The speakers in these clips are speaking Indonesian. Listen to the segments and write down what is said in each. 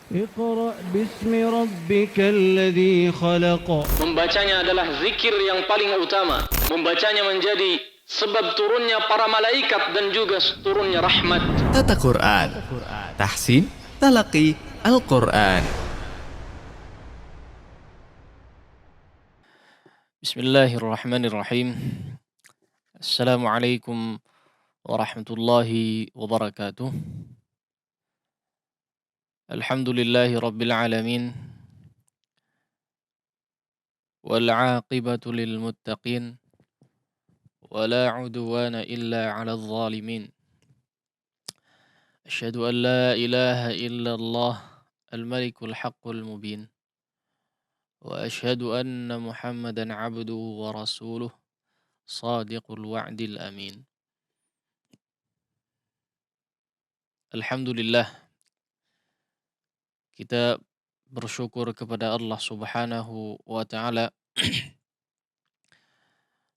اقرأ باسم ربك الذي خلق. Membacanya adalah zikir yang paling utama. Membacanya menjadi sebab turunnya para malaikat dan juga turunnya rahmat. Tata Quran, tahsin, talaqi, Al-Quran. Bismillahirrahmanirrahim. Assalamualaikum warahmatullahi wabarakatuh. Alhamdulillahi rabbil alamin. Wal aqibatu lil muttaqin. Wala udwana illa 'alal zalimin. Asyhadu an la ilaha illallah al-malikul haqqul mubin. Wa asyhadu anna Muhammadan 'abduhu wa rasuluh sadiqul wa'dil amin. Alhamdulillah, kita bersyukur kepada Allah Subhanahu wa taala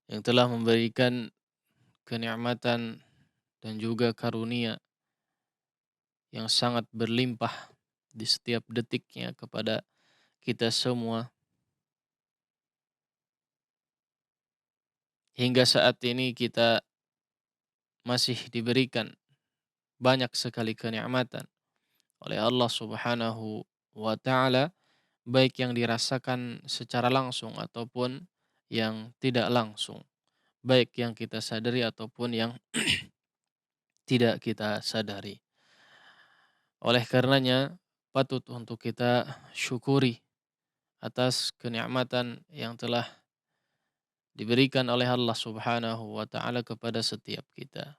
yang telah memberikan kenikmatan dan juga karunia yang sangat berlimpah di setiap detiknya kepada kita semua. Hingga saat ini kita masih diberikan banyak sekali kenikmatan oleh Allah Subhanahu wa taala, baik yang dirasakan secara langsung ataupun yang tidak langsung, baik yang kita sadari ataupun yang tidak kita sadari. Oleh karenanya patut untuk kita syukuri atas kenikmatan yang telah diberikan oleh Allah Subhanahu wa taala kepada setiap kita.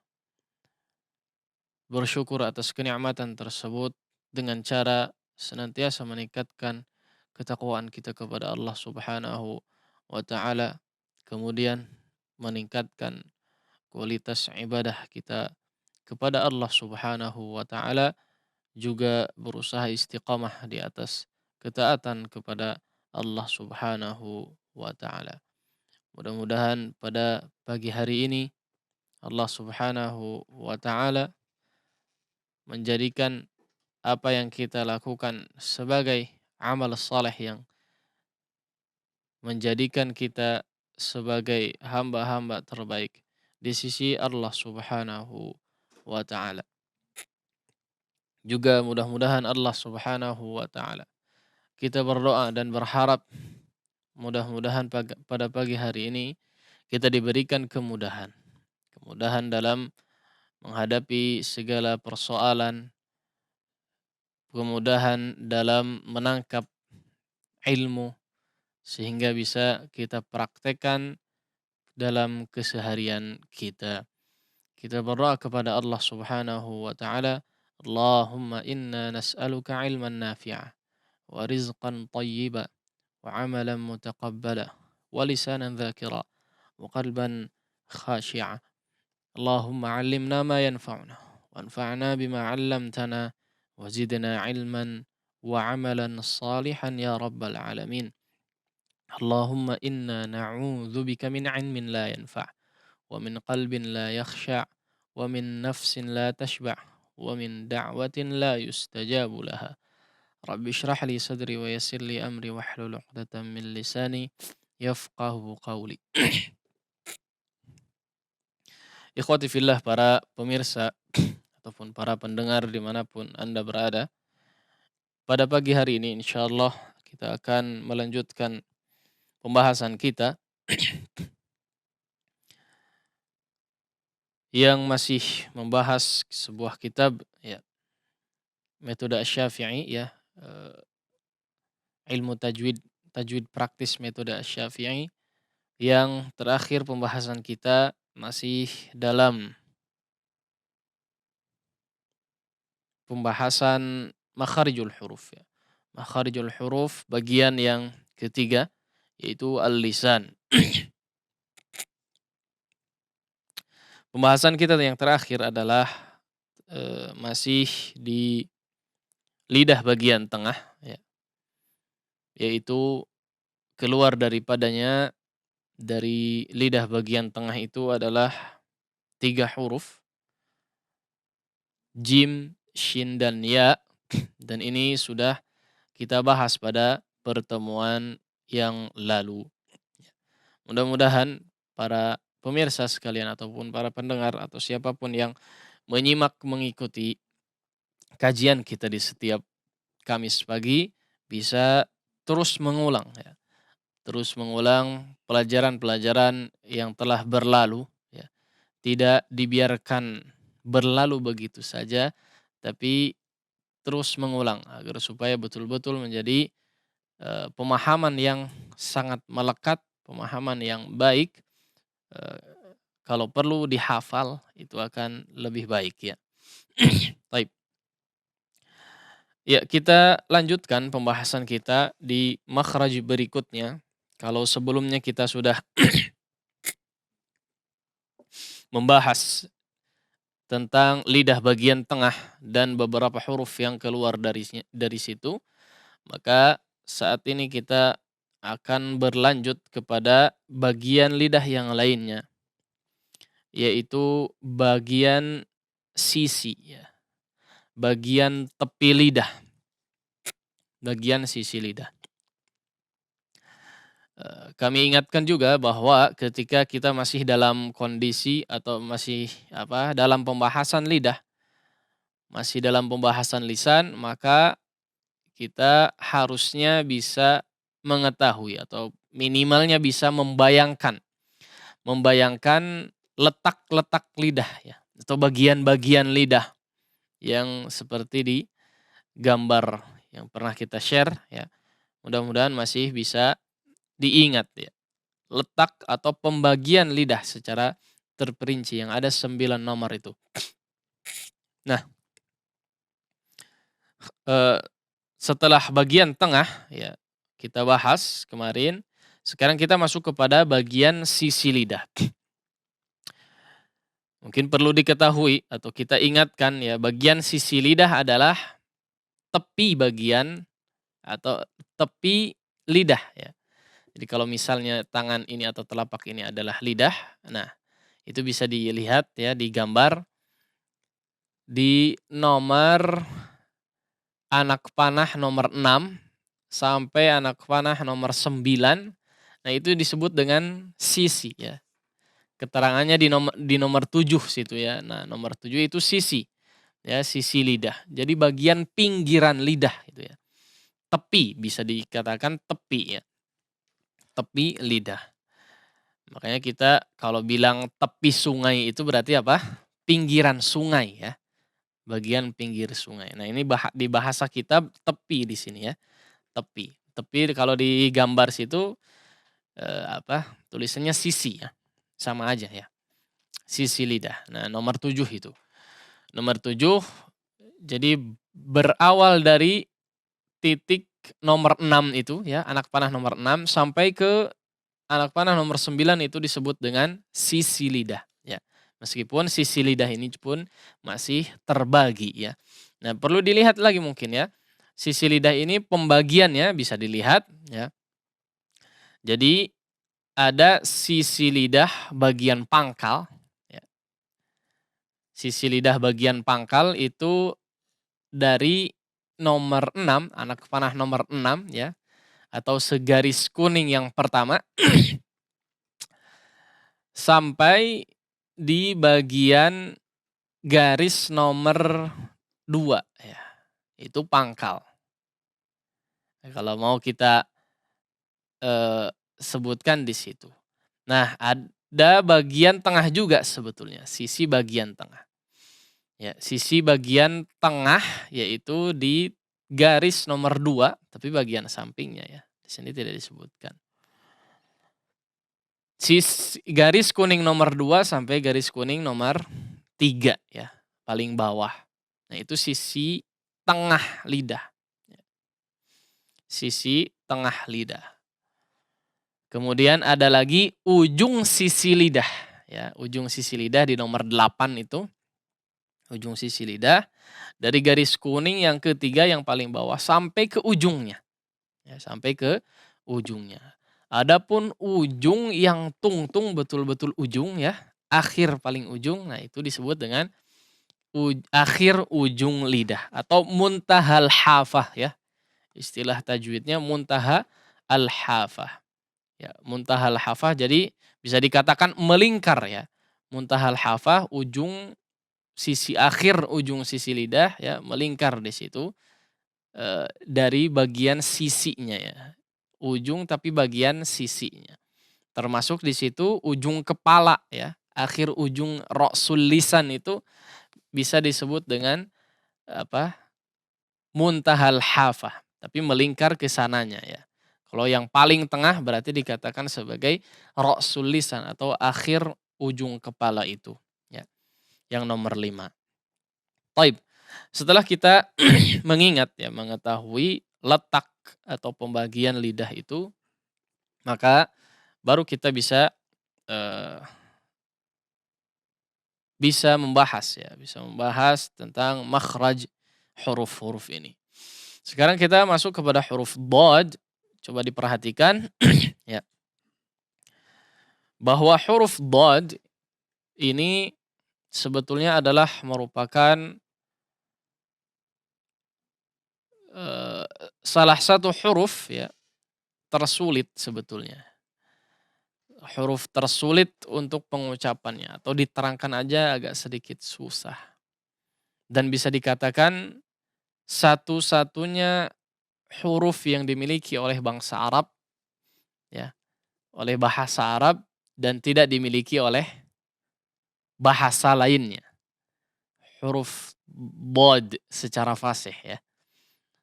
Bersyukur atas kenikmatan tersebut dengan cara senantiasa meningkatkan ketakwaan kita kepada Allah Subhanahu wa taala, kemudian meningkatkan kualitas ibadah kita kepada Allah Subhanahu wa taala, juga berusaha istiqamah di atas ketaatan kepada Allah Subhanahu wa taala. Mudah-mudahan pada pagi hari ini Allah Subhanahu wa taala menjadikan apa yang kita lakukan sebagai amal saleh yang menjadikan kita sebagai hamba-hamba terbaik di sisi Allah Subhanahu wa taala. Juga mudah-mudahan Allah Subhanahu wa taala, kita berdoa dan berharap mudah-mudahan pada pagi hari ini kita diberikan kemudahan. Kemudahan dalam menghadapi segala persoalan, kemudahan dalam menangkap ilmu sehingga bisa kita praktekkan dalam keseharian kita. Kita berdoa kepada Allah Subhanahu wa taala, Allahumma inna nas'aluka ilman nafi'a wa rizqan thayyiba wa amalan mutaqabbala wa lisanan dzakira wa qalban khashi'a. Allahumma 'allimna ma yanfa'una wanfa'na bima 'allamtana wa zidna 'ilman wa 'amalan salihan ya rabbal alamin. Allahumma inna na'udzu bika min 'ilmin la yanfa' wa min qalbin la yakhsha' wa min nafsin la tashba' wa min da'watin la yustajabu laha. Rabbi shrah li sadri wa yassir li amri wahlul 'uqdatam min lisani yafqahu qawli. Ikhwati fillah, para pemirsa ataupun para pendengar dimanapun Anda berada, pada pagi hari ini insyaallah kita akan melanjutkan pembahasan kita yang masih membahas sebuah kitab, ya, metode Asy-Syafi'i, ya, ilmu tajwid, tajwid praktis metode Asy-Syafi'i, yang terakhir pembahasan kita masih dalam pembahasan makharijul huruf, ya. Makharijul huruf bagian yang ketiga, yaitu al-lisan. Pembahasan kita yang terakhir adalah masih di lidah bagian tengah, ya, yaitu keluar daripadanya, dari lidah bagian tengah itu adalah 3 huruf, jim, shin, dan ya, Dan ini sudah kita bahas pada pertemuan yang lalu. Mudah-mudahan para pemirsa sekalian ataupun para pendengar atau siapapun yang menyimak mengikuti kajian kita di setiap Kamis pagi bisa terus mengulang ya, terus mengulang pelajaran-pelajaran yang telah berlalu ya. Tidak dibiarkan berlalu begitu saja, tapi terus mengulang agar supaya betul-betul menjadi pemahaman yang sangat melekat, pemahaman yang baik. eh, Kalau perlu dihafal itu akan lebih baik ya. Baik. Ya, kita lanjutkan pembahasan kita di makhraj berikutnya. Kalau sebelumnya kita sudah membahas tentang lidah bagian tengah dan beberapa huruf yang keluar dari situ, maka saat ini kita akan berlanjut kepada bagian lidah yang lainnya, yaitu bagian sisi ya, bagian tepi lidah, bagian sisi lidah. Kami ingatkan juga bahwa ketika kita masih dalam kondisi atau masih dalam pembahasan lidah, masih dalam pembahasan lisan, maka kita harusnya bisa mengetahui atau minimalnya bisa membayangkan letak-letak lidah ya, atau bagian-bagian lidah yang seperti di gambar yang pernah kita share ya. Mudah-mudahan masih bisa diingat ya. Letak atau pembagian lidah secara terperinci yang ada 9 nomor itu. Nah, setelah bagian tengah ya kita bahas kemarin, sekarang kita masuk kepada bagian sisi lidah. Mungkin perlu diketahui atau kita ingatkan ya, bagian sisi lidah adalah tepi bagian atau tepi lidah ya. Jadi kalau misalnya tangan ini atau telapak ini adalah lidah, nah itu bisa dilihat ya di gambar di nomor anak panah nomor 6 sampai anak panah nomor 9. Nah itu disebut dengan sisi ya. Keterangannya di nomor 7 situ ya. Nah nomor 7 itu sisi ya, sisi lidah. Jadi bagian pinggiran lidah itu ya. Tepi, bisa dikatakan tepi ya. Tepi lidah. Makanya kita kalau bilang tepi sungai itu berarti apa? Pinggiran sungai ya. Bagian pinggir sungai. Nah, ini di bahasa kita tepi di sini ya. Tepi. Tepi kalau di gambar situ tulisannya sisi ya. Sama aja ya. Sisi lidah. Nah, nomor 7 itu. Nomor 7 jadi berawal dari titik nomor 6 itu ya, anak panah nomor 6 sampai ke anak panah nomor 9 itu disebut dengan sisi lidah ya. Meskipun sisi lidah ini pun masih terbagi ya. Nah, perlu dilihat lagi mungkin ya. Sisi lidah ini pembagiannya bisa dilihat ya. Jadi ada sisi lidah bagian pangkal ya. Sisi lidah bagian pangkal itu dari nomor 6, anak panah nomor 6 ya, atau segaris kuning yang pertama sampai di bagian garis nomor 2 ya. Itu pangkal. Nah, kalau mau kita sebutkan di situ. Nah, ada bagian tengah juga sebetulnya, sisi bagian tengah. Ya, sisi bagian tengah yaitu di garis nomor 2 tapi bagian sampingnya ya. Di sini tidak disebutkan. Garis kuning nomor 2 sampai garis kuning nomor 3 ya, paling bawah. Nah, itu sisi tengah lidah. Sisi tengah lidah. Kemudian ada lagi ujung sisi lidah ya, ujung sisi lidah di nomor 8 itu. Ujung sisi lidah dari garis kuning yang ketiga yang paling bawah sampai ke ujungnya. Ya, sampai ke ujungnya. Adapun ujung yang tungtung betul-betul ujung ya, akhir paling ujung, nah itu disebut dengan akhir ujung lidah atau muntahal hafah ya. Istilah tajwidnya muntaha al-hafah. Ya, muntahal hafah jadi bisa dikatakan melingkar ya. Muntahal hafah ujung sisi akhir ujung sisi lidah ya melingkar di situ dari bagian sisinya ya. Ujung tapi bagian sisinya. Termasuk di situ ujung kepala ya. Akhir ujung ra'sul lisan itu bisa disebut dengan apa? Muntahal hafah, tapi melingkar ke sananya ya. Kalau yang paling tengah berarti dikatakan sebagai ra'sul lisan atau akhir ujung kepala itu ya. Yang nomor 5. Taib. Setelah kita mengingat ya, mengetahui letak atau pembagian lidah itu, maka baru kita eh, bisa membahas tentang makhraj huruf-huruf ini. Sekarang kita masuk kepada huruf dhad. Coba diperhatikan ya, bahwa huruf dhad ini sebetulnya adalah merupakan salah satu huruf ya tersulit sebetulnya. Huruf tersulit untuk pengucapannya atau diterangkan aja agak sedikit susah. Dan bisa dikatakan satu-satunya huruf yang dimiliki oleh bangsa Arab ya, oleh bahasa Arab dan tidak dimiliki oleh bahasa lainnya. Huruf dhad secara fasih ya.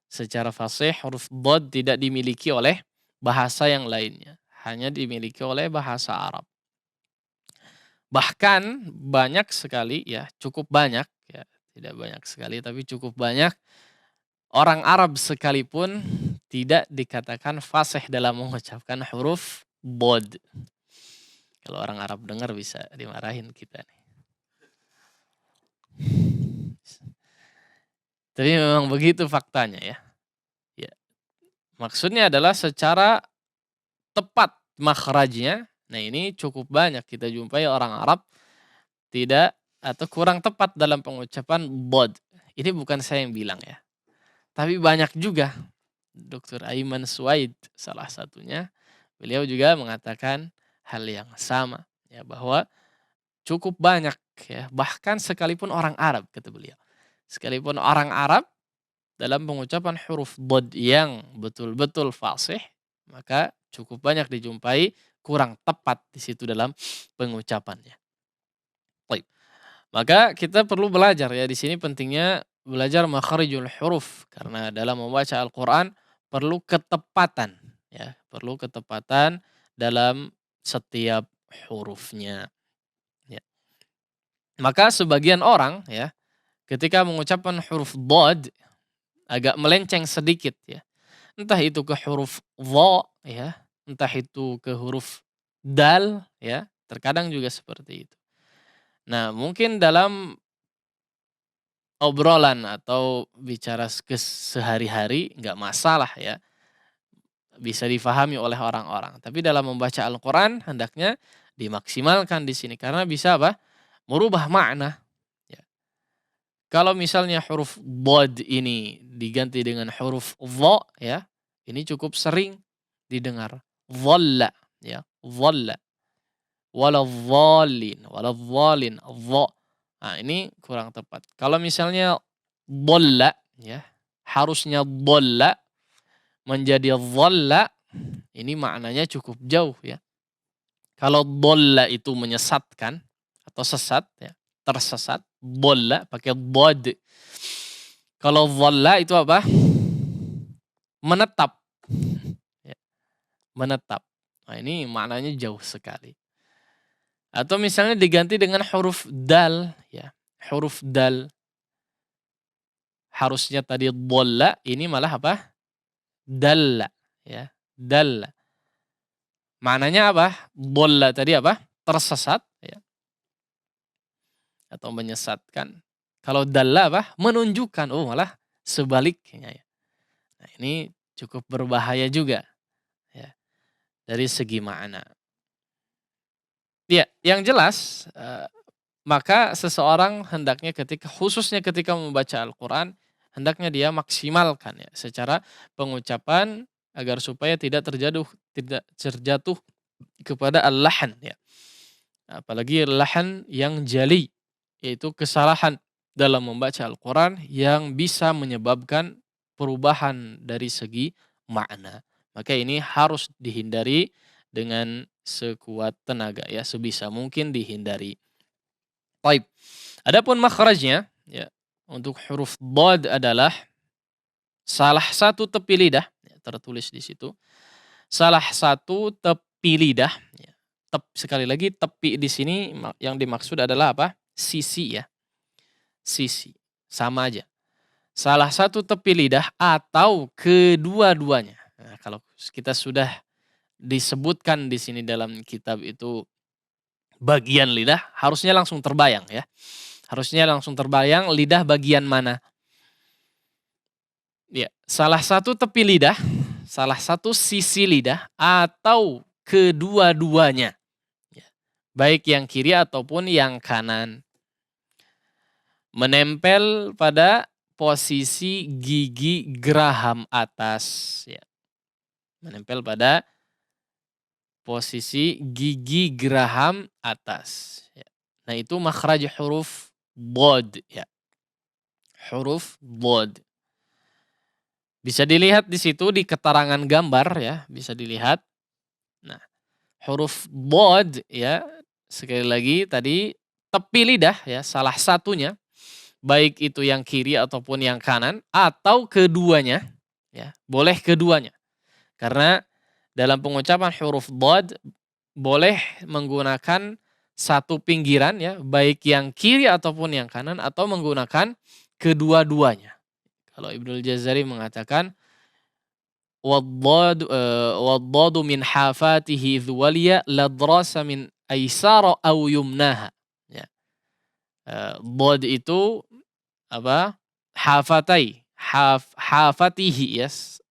Secara fasih huruf dhad tidak dimiliki oleh bahasa yang lainnya, hanya dimiliki oleh bahasa Arab. Bahkan banyak sekali ya, cukup banyak ya, tidak banyak sekali tapi cukup banyak orang Arab sekalipun tidak dikatakan fasih dalam mengucapkan huruf dhad. Kalau orang Arab dengar bisa dimarahin kita nih. Tapi memang begitu faktanya ya. Ya. Maksudnya adalah secara tepat makhrajnya. Nah ini cukup banyak kita jumpai orang Arab tidak atau kurang tepat dalam pengucapan dhad. Ini bukan saya yang bilang ya. Tapi banyak juga. Dr. Aiman Suwaid salah satunya. Beliau juga mengatakan hal yang sama. Ya, bahwa cukup banyak ya. Bahkan sekalipun orang Arab kata beliau. Sekalipun orang Arab dalam pengucapan huruf dhad yang betul-betul fasih, maka cukup banyak dijumpai kurang tepat di situ dalam pengucapannya. Baik. Maka kita perlu belajar ya, di sini pentingnya belajar makharijul huruf karena dalam membaca Al-Qur'an perlu ketepatan ya, perlu ketepatan dalam setiap hurufnya. Ya. Maka sebagian orang ya ketika mengucapkan huruf dhad agak melenceng sedikit ya. Entah itu ke huruf dha ya, entah itu ke huruf dal ya, terkadang juga seperti itu. Nah, mungkin dalam obrolan atau bicara sehari-hari nggak masalah ya, bisa difahami oleh orang-orang. Tapi dalam membaca Al-Qur'an hendaknya dimaksimalkan di sini karena bisa apa? Merubah makna. Ya. Kalau misalnya huruf dhad ini diganti dengan huruf dha ya, ini cukup sering didengar. Dhalla ya, dhalla. Waladhdallin, waladhdallin, dha. Nah, ini kurang tepat. Kalau misalnya dhalla ya, harusnya dhalla menjadi dhalla, ini maknanya cukup jauh ya. Kalau dhalla itu menyesatkan atau sesat ya, tersesat, dhalla pakai dhad. Kalau dhalla itu apa? Menetap. Ya, menetap. Nah, ini maknanya jauh sekali. Atau misalnya diganti dengan huruf dal ya. Huruf dal. Harusnya tadi dhalla, ini malah apa? Dalla ya. Dalla. Maknanya apa? Dhalla tadi apa? Tersesat ya. Atau menyesatkan. Kalau dalla apa? Menunjukkan. Oh, malah sebaliknya ya. Nah, ini cukup berbahaya juga ya. Dari segi makna. Ya, yang jelas maka seseorang hendaknya khususnya ketika membaca Al-Quran, hendaknya dia maksimalkan ya secara pengucapan agar supaya tidak terjatuh kepada al-lahan ya. Apalagi lahan yang jali, yaitu kesalahan dalam membaca Al-Quran yang bisa menyebabkan perubahan dari segi makna. Maka ini harus dihindari dengan sekuat tenaga ya, sebisa mungkin dihindari. Baik. Adapun makhrajnya ya, untuk huruf dhad adalah salah satu tepi lidah, ya, tertulis di situ. Salah satu tepi lidah, ya. Sekali lagi tepi di sini yang dimaksud adalah apa? Sisi ya. Sisi. Sama aja. Salah satu tepi lidah atau kedua-duanya. Nah, kalau kita sudah disebutkan di sini dalam kitab itu bagian lidah, harusnya langsung terbayang ya. Harusnya langsung terbayang lidah bagian mana. Ya, salah satu tepi lidah, salah satu sisi lidah atau kedua-duanya. Ya, baik yang kiri ataupun yang kanan. Menempel pada posisi gigi geraham atas ya. Menempel pada posisi gigi geraham atas ya. Nah, itu makhraj huruf dhad ya. Huruf dhad. Bisa dilihat di situ di keterangan gambar ya, bisa dilihat. Nah, huruf dhad ya, sekali lagi tadi tepi lidah ya, salah satunya baik itu yang kiri ataupun yang kanan atau keduanya ya, boleh keduanya. Karena dalam pengucapan huruf dhad boleh menggunakan satu pinggiran ya, baik yang kiri ataupun yang kanan atau menggunakan kedua-duanya. Kalau Ibnul Jazari mengatakan waddadu min hafatihi dzwaliya ladrasa min aisara aw yumnaha. Ya. Dhad itu apa? Hafatihi yes.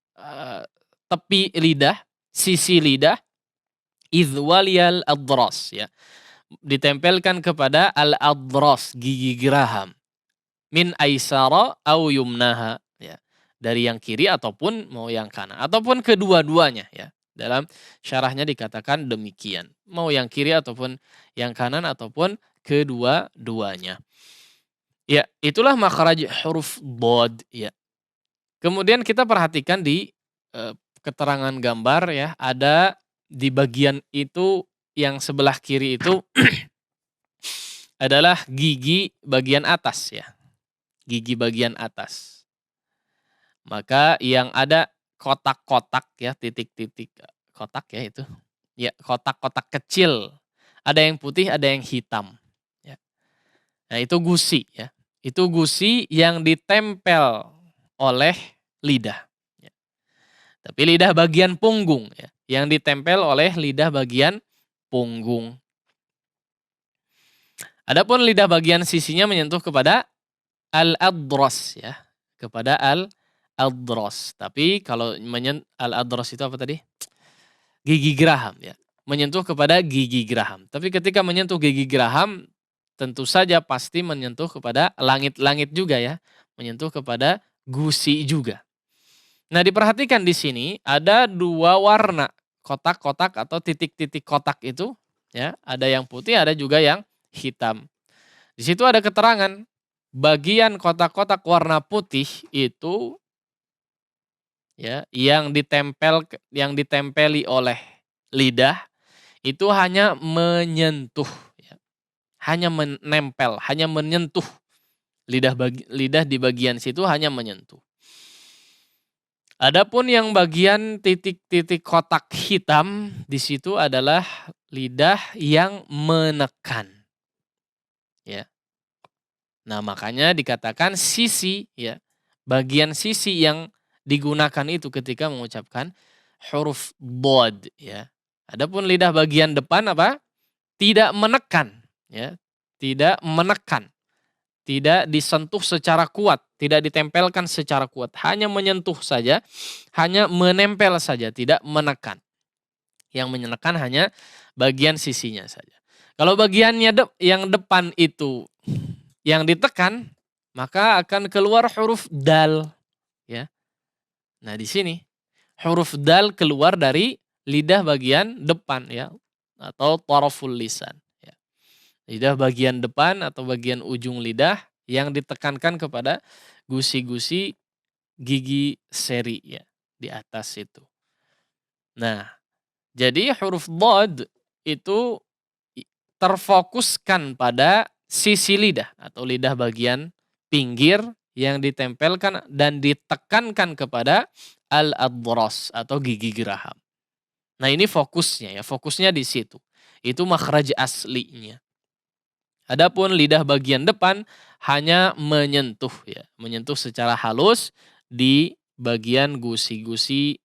Tepi lidah, sisi lidah idzwaliyal adras ya. Ditempelkan kepada al-adras, gigi geraham. Min aisara au yumnaha ya, dari yang kiri ataupun mau yang kanan ataupun kedua-duanya ya. Dalam syarahnya dikatakan demikian, mau yang kiri ataupun yang kanan ataupun kedua-duanya. Ya, itulah makhraj huruf dhad ya. Kemudian kita perhatikan di keterangan gambar ya, ada di bagian itu yang sebelah kiri itu adalah gigi bagian atas ya. Gigi bagian atas. Maka yang ada kotak-kotak ya, titik-titik kotak ya itu. Ya, kotak-kotak kecil. Ada yang putih, ada yang hitam. Ya. Nah, itu gusi ya. Itu gusi yang ditempel oleh lidah. Ya. Tapi lidah bagian punggung ya, yang ditempel oleh lidah bagian punggung. Adapun lidah bagian sisinya menyentuh kepada al-adras ya, kepada al-adras. Tapi kalau al-adras itu apa tadi? Gigi geraham ya. Menyentuh kepada gigi geraham. Tapi ketika menyentuh gigi geraham, tentu saja pasti menyentuh kepada langit-langit juga ya. Menyentuh kepada gusi juga. Nah, diperhatikan di sini ada dua warna kotak-kotak atau titik-titik kotak itu ya. Ada yang putih, ada juga yang hitam. Di situ ada keterangan bagian kotak-kotak warna putih itu ya, yang ditempeli oleh lidah itu hanya menyentuh ya. Hanya menempel, hanya menyentuh. Lidah di bagian situ hanya menyentuh. Adapun yang bagian titik-titik kotak hitam di situ adalah lidah yang menekan. Ya. Nah, makanya dikatakan sisi ya, bagian sisi yang digunakan itu ketika mengucapkan huruf dhad ya. Adapun lidah bagian depan apa? Tidak menekan ya, tidak menekan. Tidak disentuh secara kuat, tidak ditempelkan secara kuat, hanya menyentuh saja, hanya menempel saja, tidak menekan. Yang menekan hanya bagian sisinya saja. Kalau bagiannya yang depan itu yang ditekan, maka akan keluar huruf dal, ya. Nah, di sini huruf dal keluar dari lidah bagian depan, ya, atau taraful lisan, ya. Lidah bagian depan atau bagian ujung lidah yang ditekankan kepada gusi-gusi gigi seri, ya, di atas itu. Nah, jadi huruf dhad itu terfokuskan pada sisi lidah atau lidah bagian pinggir yang ditempelkan dan ditekankan kepada al-adras atau gigi geraham. Nah, ini fokusnya, ya, fokusnya di situ. Itu makhraj aslinya. Adapun lidah bagian depan hanya menyentuh, ya, menyentuh secara halus di bagian gusi-gusi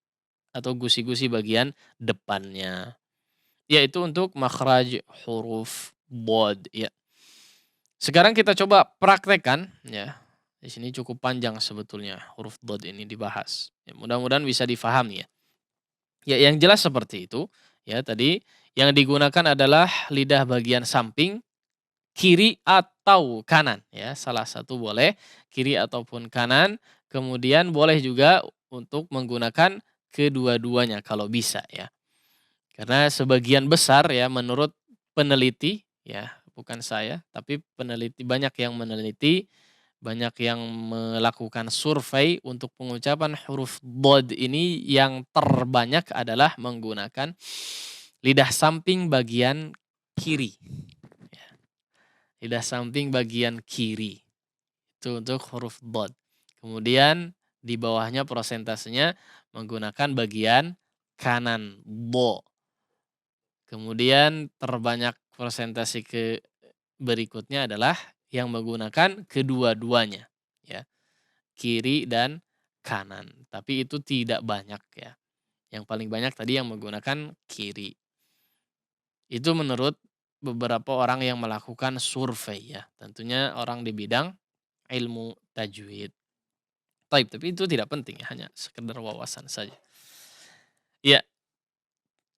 atau gusi-gusi bagian depannya. Yaitu untuk makhraj huruf dhad, ya. Sekarang kita coba praktekkan, ya. Di sini cukup panjang sebetulnya huruf dhad ini dibahas. Ya, mudah-mudahan bisa difahami, ya. Ya, yang jelas seperti itu, ya, tadi yang digunakan adalah lidah bagian samping, kiri atau kanan, ya. Salah satu boleh, kiri ataupun kanan. Kemudian boleh juga untuk menggunakan kedua-duanya kalau bisa, ya. Karena sebagian besar, ya, menurut peneliti, ya, bukan saya, tapi peneliti banyak yang meneliti, banyak yang melakukan survei untuk pengucapan huruf dhad ini yang terbanyak adalah menggunakan lidah samping bagian kiri, ya. Lidah samping bagian kiri. Itu untuk huruf dhad. Kemudian di bawahnya prosentasenya menggunakan bagian kanan, bo. Kemudian terbanyak persentase berikutnya adalah yang menggunakan kedua-duanya, ya, kiri dan kanan. Tapi itu tidak banyak, ya. Yang paling banyak tadi yang menggunakan kiri. Itu menurut beberapa orang yang melakukan survei, ya. Tentunya orang di bidang ilmu tajwid. Tapi itu tidak penting, ya, hanya sekedar wawasan saja. Ya,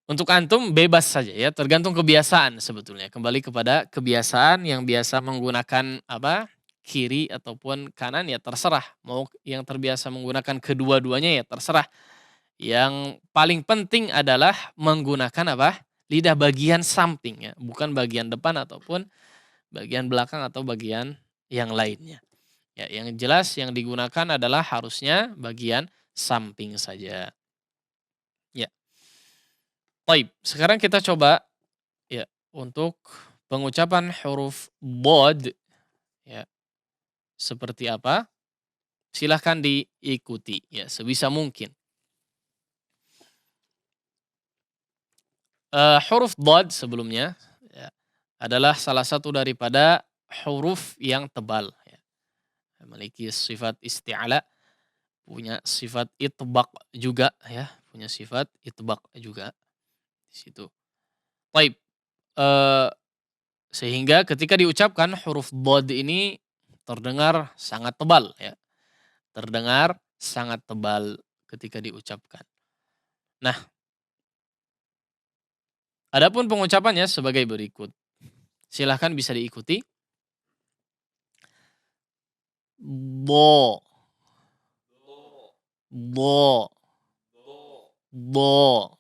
untuk antum bebas saja, ya, tergantung kebiasaan sebetulnya. Kembali kepada kebiasaan yang biasa menggunakan apa? Kiri ataupun kanan, ya terserah. Mau yang terbiasa menggunakan kedua-duanya, ya terserah. Yang paling penting adalah menggunakan apa? Lidah bagian samping, ya, bukan bagian depan ataupun bagian belakang atau bagian yang lainnya. Ya, yang jelas yang digunakan adalah harusnya bagian samping saja. Ya. Baik, sekarang kita coba, ya, untuk pengucapan huruf dhad, ya, seperti apa? Silahkan diikuti, ya, sebisa mungkin. Huruf dhad sebelumnya, ya, adalah salah satu daripada huruf yang tebal, ya. Memiliki sifat isti'ala, punya sifat itbaq juga, ya, punya sifat itbaq juga di situ. Baik, sehingga ketika diucapkan huruf dhad ini terdengar sangat tebal, ya. Terdengar sangat tebal ketika diucapkan. Nah, adapun pengucapannya sebagai berikut. Silahkan bisa diikuti. Bo, bo, bo.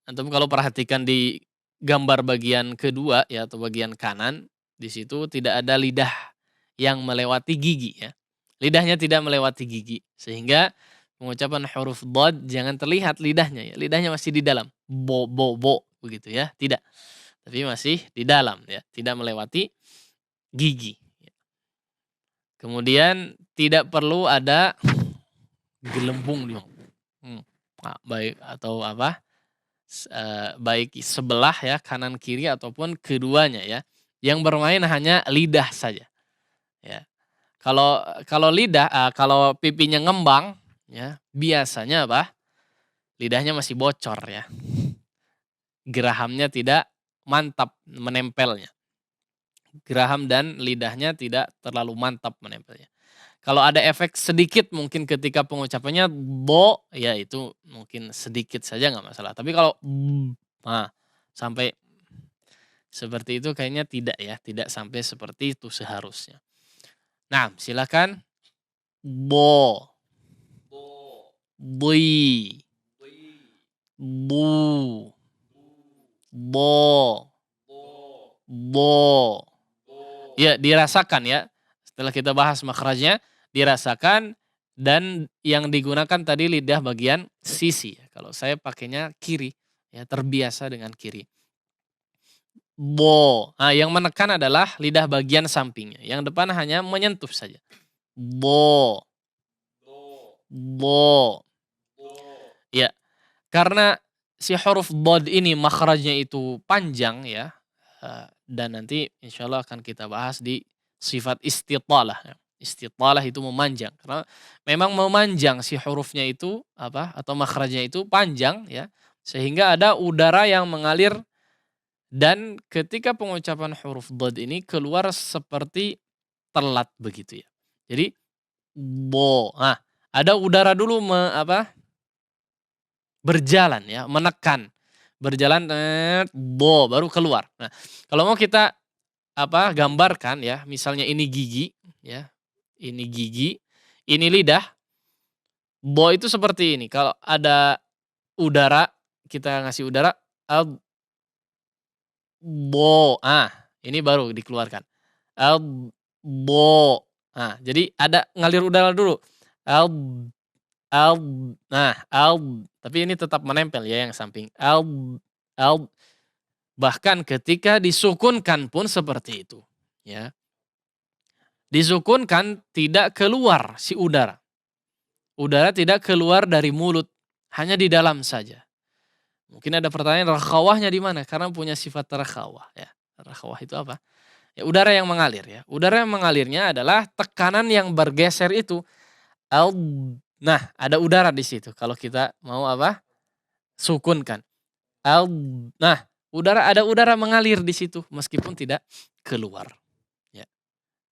Antum kalau perhatikan di gambar bagian kedua, ya, atau bagian kanan, di situ tidak ada lidah yang melewati gigi, ya. Lidahnya tidak melewati gigi, sehingga pengucapan huruf dhad jangan terlihat lidahnya, ya. Lidahnya masih di dalam. Bo, bo, bo, begitu, ya. Tidak. Tapi masih di dalam, ya. Tidak melewati gigi. Kemudian tidak perlu ada gelembung, baik atau apa? Baik sebelah, ya, kanan kiri ataupun keduanya, ya. Yang bermain hanya lidah saja, ya. Kalau kalau lidah kalau pipinya ngembang, ya, biasanya apa? Lidahnya masih bocor, ya. Gerahamnya tidak mantap menempelnya. Geraham dan lidahnya tidak terlalu mantap menempelnya. Kalau ada efek sedikit mungkin ketika pengucapannya bo, ya itu mungkin sedikit saja nggak masalah. Tapi kalau nah, sampai Seperti itu kayaknya tidak ya, tidak sampai seperti itu seharusnya. Nah, silakan. Bo, bui, bu, bo, bo. Ya, dirasakan ya. Setelah kita bahas makhrajnya, dirasakan dan yang digunakan tadi lidah bagian sisi. Kalau saya pakainya kiri, ya terbiasa dengan kiri. Bo. Nah, yang menekan adalah lidah bagian sampingnya. Yang depan hanya menyentuh saja. Bo. Bo. Ya, karena si huruf bod ini makhrajnya itu panjang ya. Dan nanti insya Allah akan kita bahas di sifat istitalah. Ya. Istitalah itu memanjang. Karena memang memanjang si hurufnya itu apa atau makhrajnya itu panjang ya. Sehingga ada udara yang mengalir dan ketika pengucapan huruf bod ini keluar seperti telat begitu ya. Jadi bo. Nah, ada udara dulu berjalan ya, menekan. Berjalan bo baru keluar. Nah, kalau mau kita gambarkan ya, misalnya ini gigi ya. Ini gigi, ini lidah. Bo itu seperti ini. Kalau ada udara, kita ngasih udara bo. Ah, ini baru dikeluarkan. Bo. Nah, jadi ada ngalir udara dulu. Al al nah, tapi ini tetap menempel ya yang samping. Al bahkan ketika disukunkan pun seperti itu, ya. Disukunkan tidak keluar si udara. Udara tidak keluar dari mulut, hanya di dalam saja. Mungkin ada pertanyaan rakhawahnya di mana? Karena punya sifat rakhawah ya. Rakhawah itu apa? Ya, udara yang mengalir ya. Udara yang mengalirnya adalah tekanan yang bergeser itu. Nah, ada udara di situ. Kalau kita mau sukunkan. Nah, ada udara mengalir di situ meskipun tidak keluar. Ya.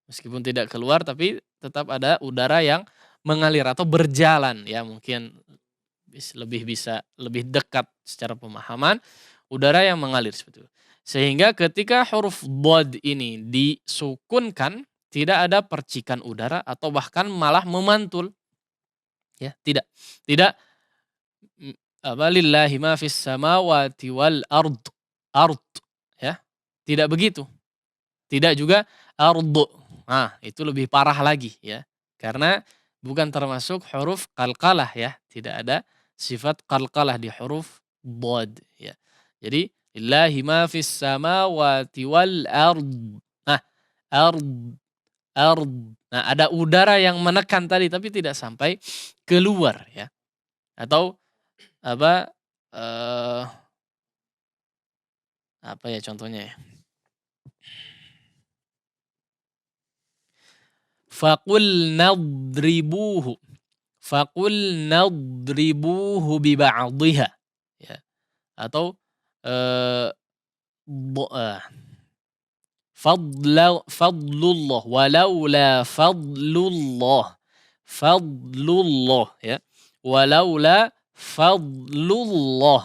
Meskipun tidak keluar tapi tetap ada udara yang mengalir atau berjalan ya, mungkin lebih dekat secara pemahaman, udara yang mengalir seperti itu. Sehingga ketika huruf bod ini disukunkan, tidak ada percikan udara atau bahkan malah memantul. Ya, tidak. Tidak lillahi ma fis samawati wal ard. Ard, ya. Tidak begitu. Tidak juga ard. Nah, itu lebih parah lagi ya. Karena bukan termasuk huruf qalqalah ya. Tidak ada sifat qalqalah di huruf bod ya. Jadi lillahi ma fis samawati wal ard. Nah, ard. Nah, ada udara yang menekan tadi tapi tidak sampai keluar ya. Atau apa ya contohnya ya? Faqul nadribuhu. Faqul nadribuhu biba'dihha. Ya. Atau fadlullah walaula fadlullah ya. Walaula fadlullah.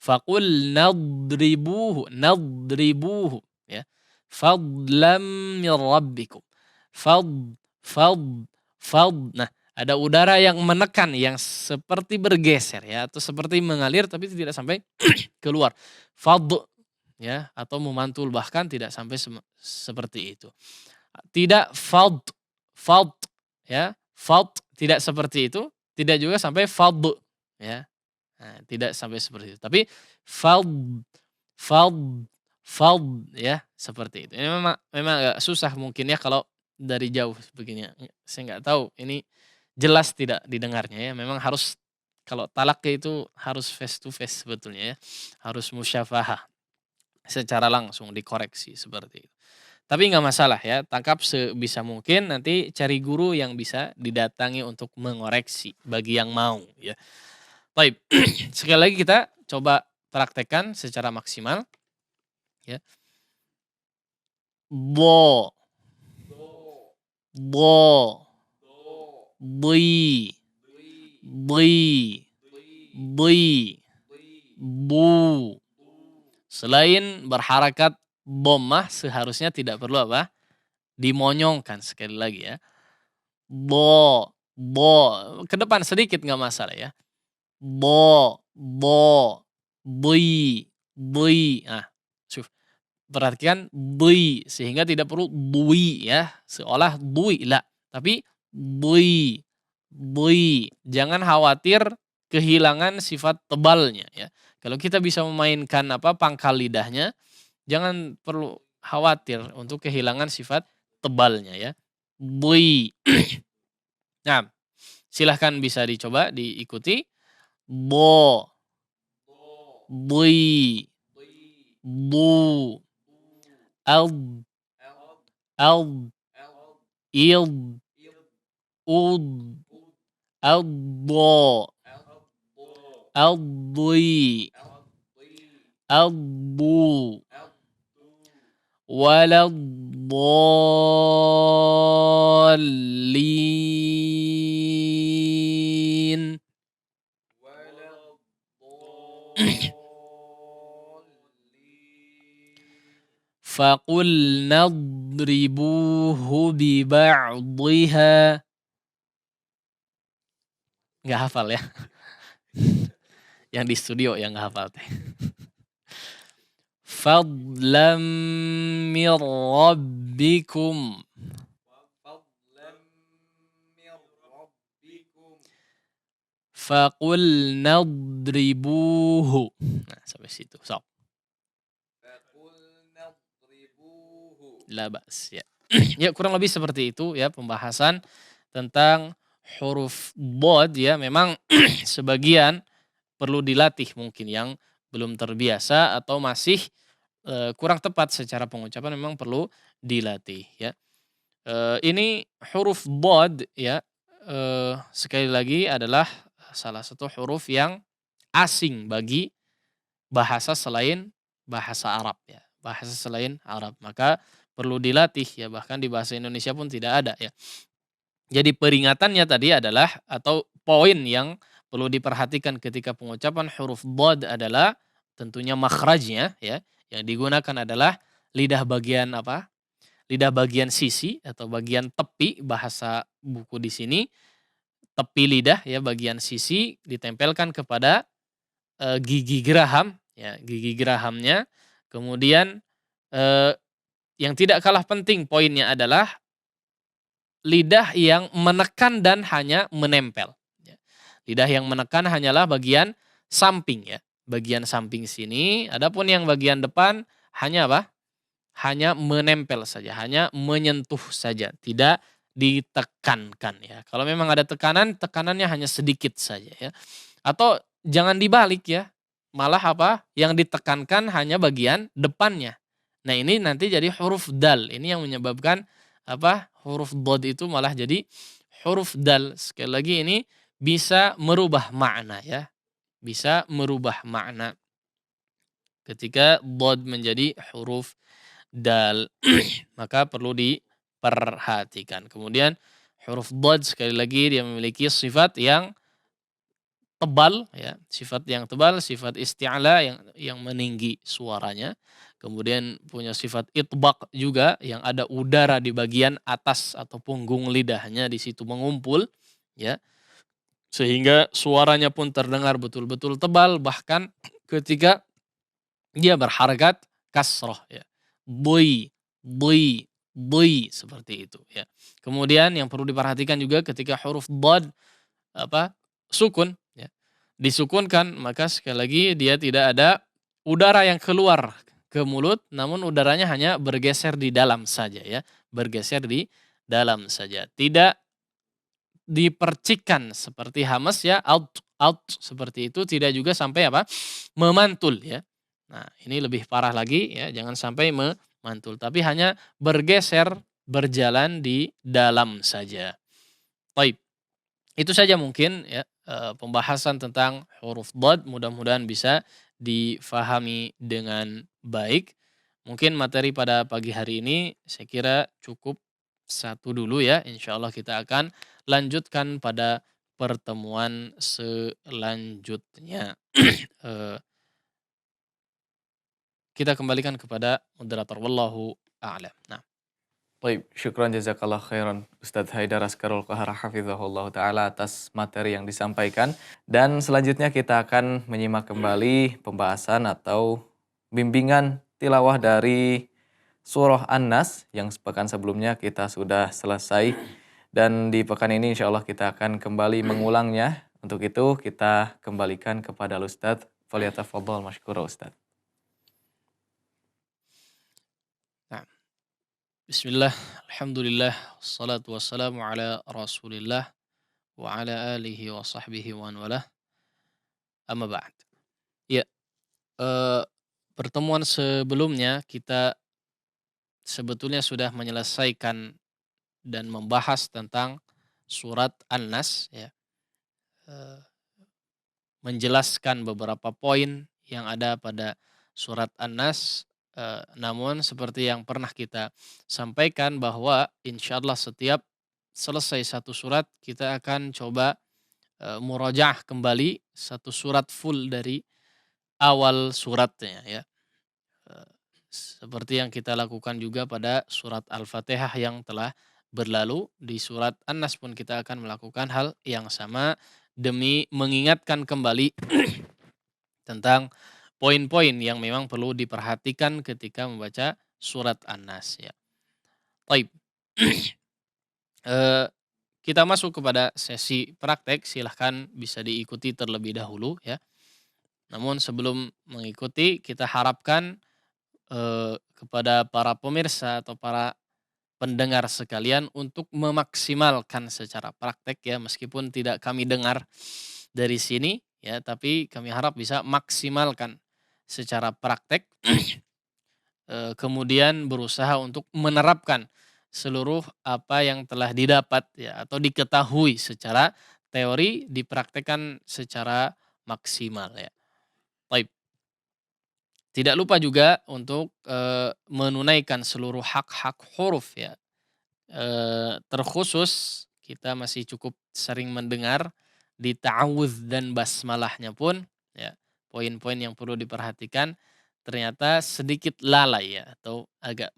Faqul nadribuhu ya. Fadlam min rabbikum. Nah, ada udara yang menekan yang seperti bergeser ya atau seperti mengalir tapi tidak sampai keluar. Ya atau memantul bahkan tidak sampai seperti itu. Tidak fad ya. Fad tidak seperti itu, tidak juga sampai fad ya. Nah, tidak sampai seperti itu. Tapi fad ya seperti itu. Ini memang agak susah mungkin ya kalau dari jauh begini. Saya nggak tahu ini jelas tidak didengarnya ya. Memang harus kalau talaknya itu harus face to face sebetulnya ya. Harus musyafahah secara langsung dikoreksi seperti itu. Tapi nggak masalah ya, tangkap sebisa mungkin, nanti cari guru yang bisa didatangi untuk mengoreksi bagi yang mau ya. Baik, sekali lagi kita coba praktekkan secara maksimal ya. Bo, bui, bu, Selain berharakat dhammah seharusnya tidak perlu apa? Dimonyongkan sekali lagi ya. Bo, bo, ke depan sedikit nggak masalah ya. Bo, bui, bui. Nah, syuf, perhatikan bui sehingga tidak perlu bui ya, seolah bui lah, tapi bui, bui. Jangan khawatir kehilangan sifat tebalnya ya. Kalau kita bisa memainkan apa pangkal lidahnya, jangan perlu khawatir untuk kehilangan sifat tebalnya ya. Bui. Nah, silahkan bisa dicoba diikuti. Bo, bui, bu, al, al, il, ud, الضاء الضي الضو ولا الضالين فقلنا اضربوه ببعضها. Nggak hafal ya. Yang di studio yang nggak hafal teh. Fadlam mir rabbikum. Faqulna adribuhu. Nah, sampai situ. Sok. La ba's ya. Ya kurang lebih seperti itu ya pembahasan tentang huruf bod ya. Memang sebagian perlu dilatih mungkin yang belum terbiasa atau masih kurang tepat secara pengucapan memang perlu dilatih ya. Ini huruf bod ya, sekali lagi adalah salah satu huruf yang asing bagi bahasa selain bahasa Arab ya, bahasa selain Arab. Maka perlu dilatih ya, bahkan di bahasa Indonesia pun tidak ada ya. Jadi peringatannya tadi adalah atau poin yang perlu diperhatikan ketika pengucapan huruf bod adalah tentunya makhrajnya ya, yang digunakan adalah lidah bagian apa? Lidah bagian sisi atau bagian tepi bahasa buku di sini, tepi lidah ya bagian sisi ditempelkan kepada gigi geraham ya, gigi gerahamnya. Kemudian eee, yang tidak kalah penting poinnya adalah lidah yang menekan dan hanya menempel, ya. Lidah yang menekan hanyalah bagian samping ya, bagian samping sini, adapun yang bagian depan hanya apa? Hanya menempel saja, hanya menyentuh saja, tidak ditekankan ya. Kalau memang ada tekanan, tekanannya hanya sedikit saja ya. Atau jangan dibalik ya, malah apa? Yang ditekankan hanya bagian depannya. Nah ini nanti jadi huruf dal, ini yang menyebabkan apa? Huruf dod itu malah jadi huruf dal. Sekali lagi ini bisa merubah makna ya, bisa merubah makna ketika dod menjadi huruf dal. Maka perlu diperhatikan. Kemudian huruf dod sekali lagi dia memiliki sifat yang tebal ya, sifat yang tebal, sifat isti'la yang meninggi suaranya. Kemudian punya sifat itbaq juga yang ada udara di bagian atas atau punggung lidahnya di situ mengumpul ya. Sehingga suaranya pun terdengar betul-betul tebal bahkan ketika dia berharakat kasroh ya. Bui, bui, bui seperti itu ya. Kemudian yang perlu diperhatikan juga ketika huruf dad apa sukun ya. Disukunkan maka sekali lagi dia tidak ada udara yang keluar ke mulut namun udaranya hanya bergeser di dalam saja ya, bergeser di dalam saja. Tidak dipercikan seperti hamas ya, out seperti itu, tidak juga sampai apa? Memantul ya. Nah, ini lebih parah lagi ya, jangan sampai memantul tapi hanya bergeser berjalan di dalam saja. Baik. Itu saja mungkin ya pembahasan tentang huruf dhad mudah-mudahan bisa difahami dengan baik. Mungkin materi pada pagi hari ini saya kira cukup satu dulu ya. Insya Allah kita akan lanjutkan pada pertemuan selanjutnya. Eh, kita kembalikan kepada moderator. Wallahu a'lam. Nah, Baik, syukran jazakallah khairan Ustadz Haidar Askarul Qahar hafizahullah ta'ala atas materi yang disampaikan. Dan selanjutnya kita akan menyimak kembali pembahasan atau bimbingan tilawah dari surah An-Nas yang sepekan sebelumnya kita sudah selesai. Dan di pekan ini insya Allah kita akan kembali mengulangnya. Untuk itu kita kembalikan kepada Ustadz. Falyatafaddal masykura Ustadz. bismillah, alhamdulillah, wassalatu wassalamu ala rasulillah wa ala alihi wa sahbihi wa man walah. Amma ba'd. Ya, pertemuan sebelumnya kita sebetulnya sudah menyelesaikan dan membahas tentang surat An-Nas, ya. Menjelaskan beberapa poin yang ada pada surat An-Nas. Namun seperti yang pernah kita sampaikan bahwa insya Allah setiap selesai satu surat kita akan coba murojaah kembali satu surat full dari awal suratnya, ya. Seperti yang kita lakukan juga pada surat Al-Fatihah yang telah berlalu, di surat An-Nas pun kita akan melakukan hal yang sama demi mengingatkan kembali tentang poin-poin yang memang perlu diperhatikan ketika membaca surat An-Nas, ya. Taib. Kita masuk kepada sesi praktek, silahkan bisa diikuti terlebih dahulu, ya. Namun sebelum mengikuti, kita harapkan kepada para pemirsa atau para pendengar sekalian untuk memaksimalkan secara praktek, ya, meskipun tidak kami dengar dari sini, ya, tapi kami harap bisa maksimalkan secara praktek. Kemudian berusaha untuk menerapkan seluruh apa yang telah didapat, ya, atau diketahui secara teori dipraktekkan secara maksimal, ya. Baik. Tidak lupa juga untuk menunaikan seluruh hak-hak huruf, ya. Terkhusus kita masih cukup sering mendengar di ta'awudz dan basmalahnya pun, ya, poin-poin yang perlu diperhatikan ternyata sedikit lalai, ya, atau agak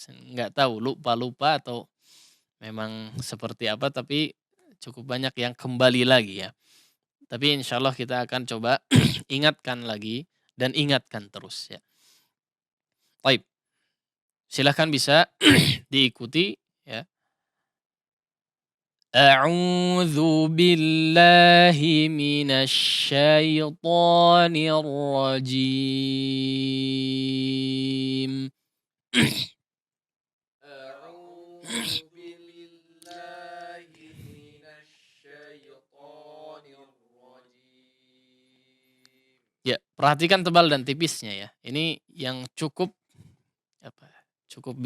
nggak tahu lupa-lupa atau memang seperti apa, tapi cukup banyak yang kembali lagi, ya. Tapi insya Allah kita akan coba ingatkan lagi dan ingatkan terus, ya. Baik, silahkan bisa diikuti, ya. A'udzu billahi minasy syaithanir rajim. A'udzu billahi minasy syaithanir rajim. Ya, perhatikan tebal dan tipisnya, ya. Ini yang cukup apa? Cukup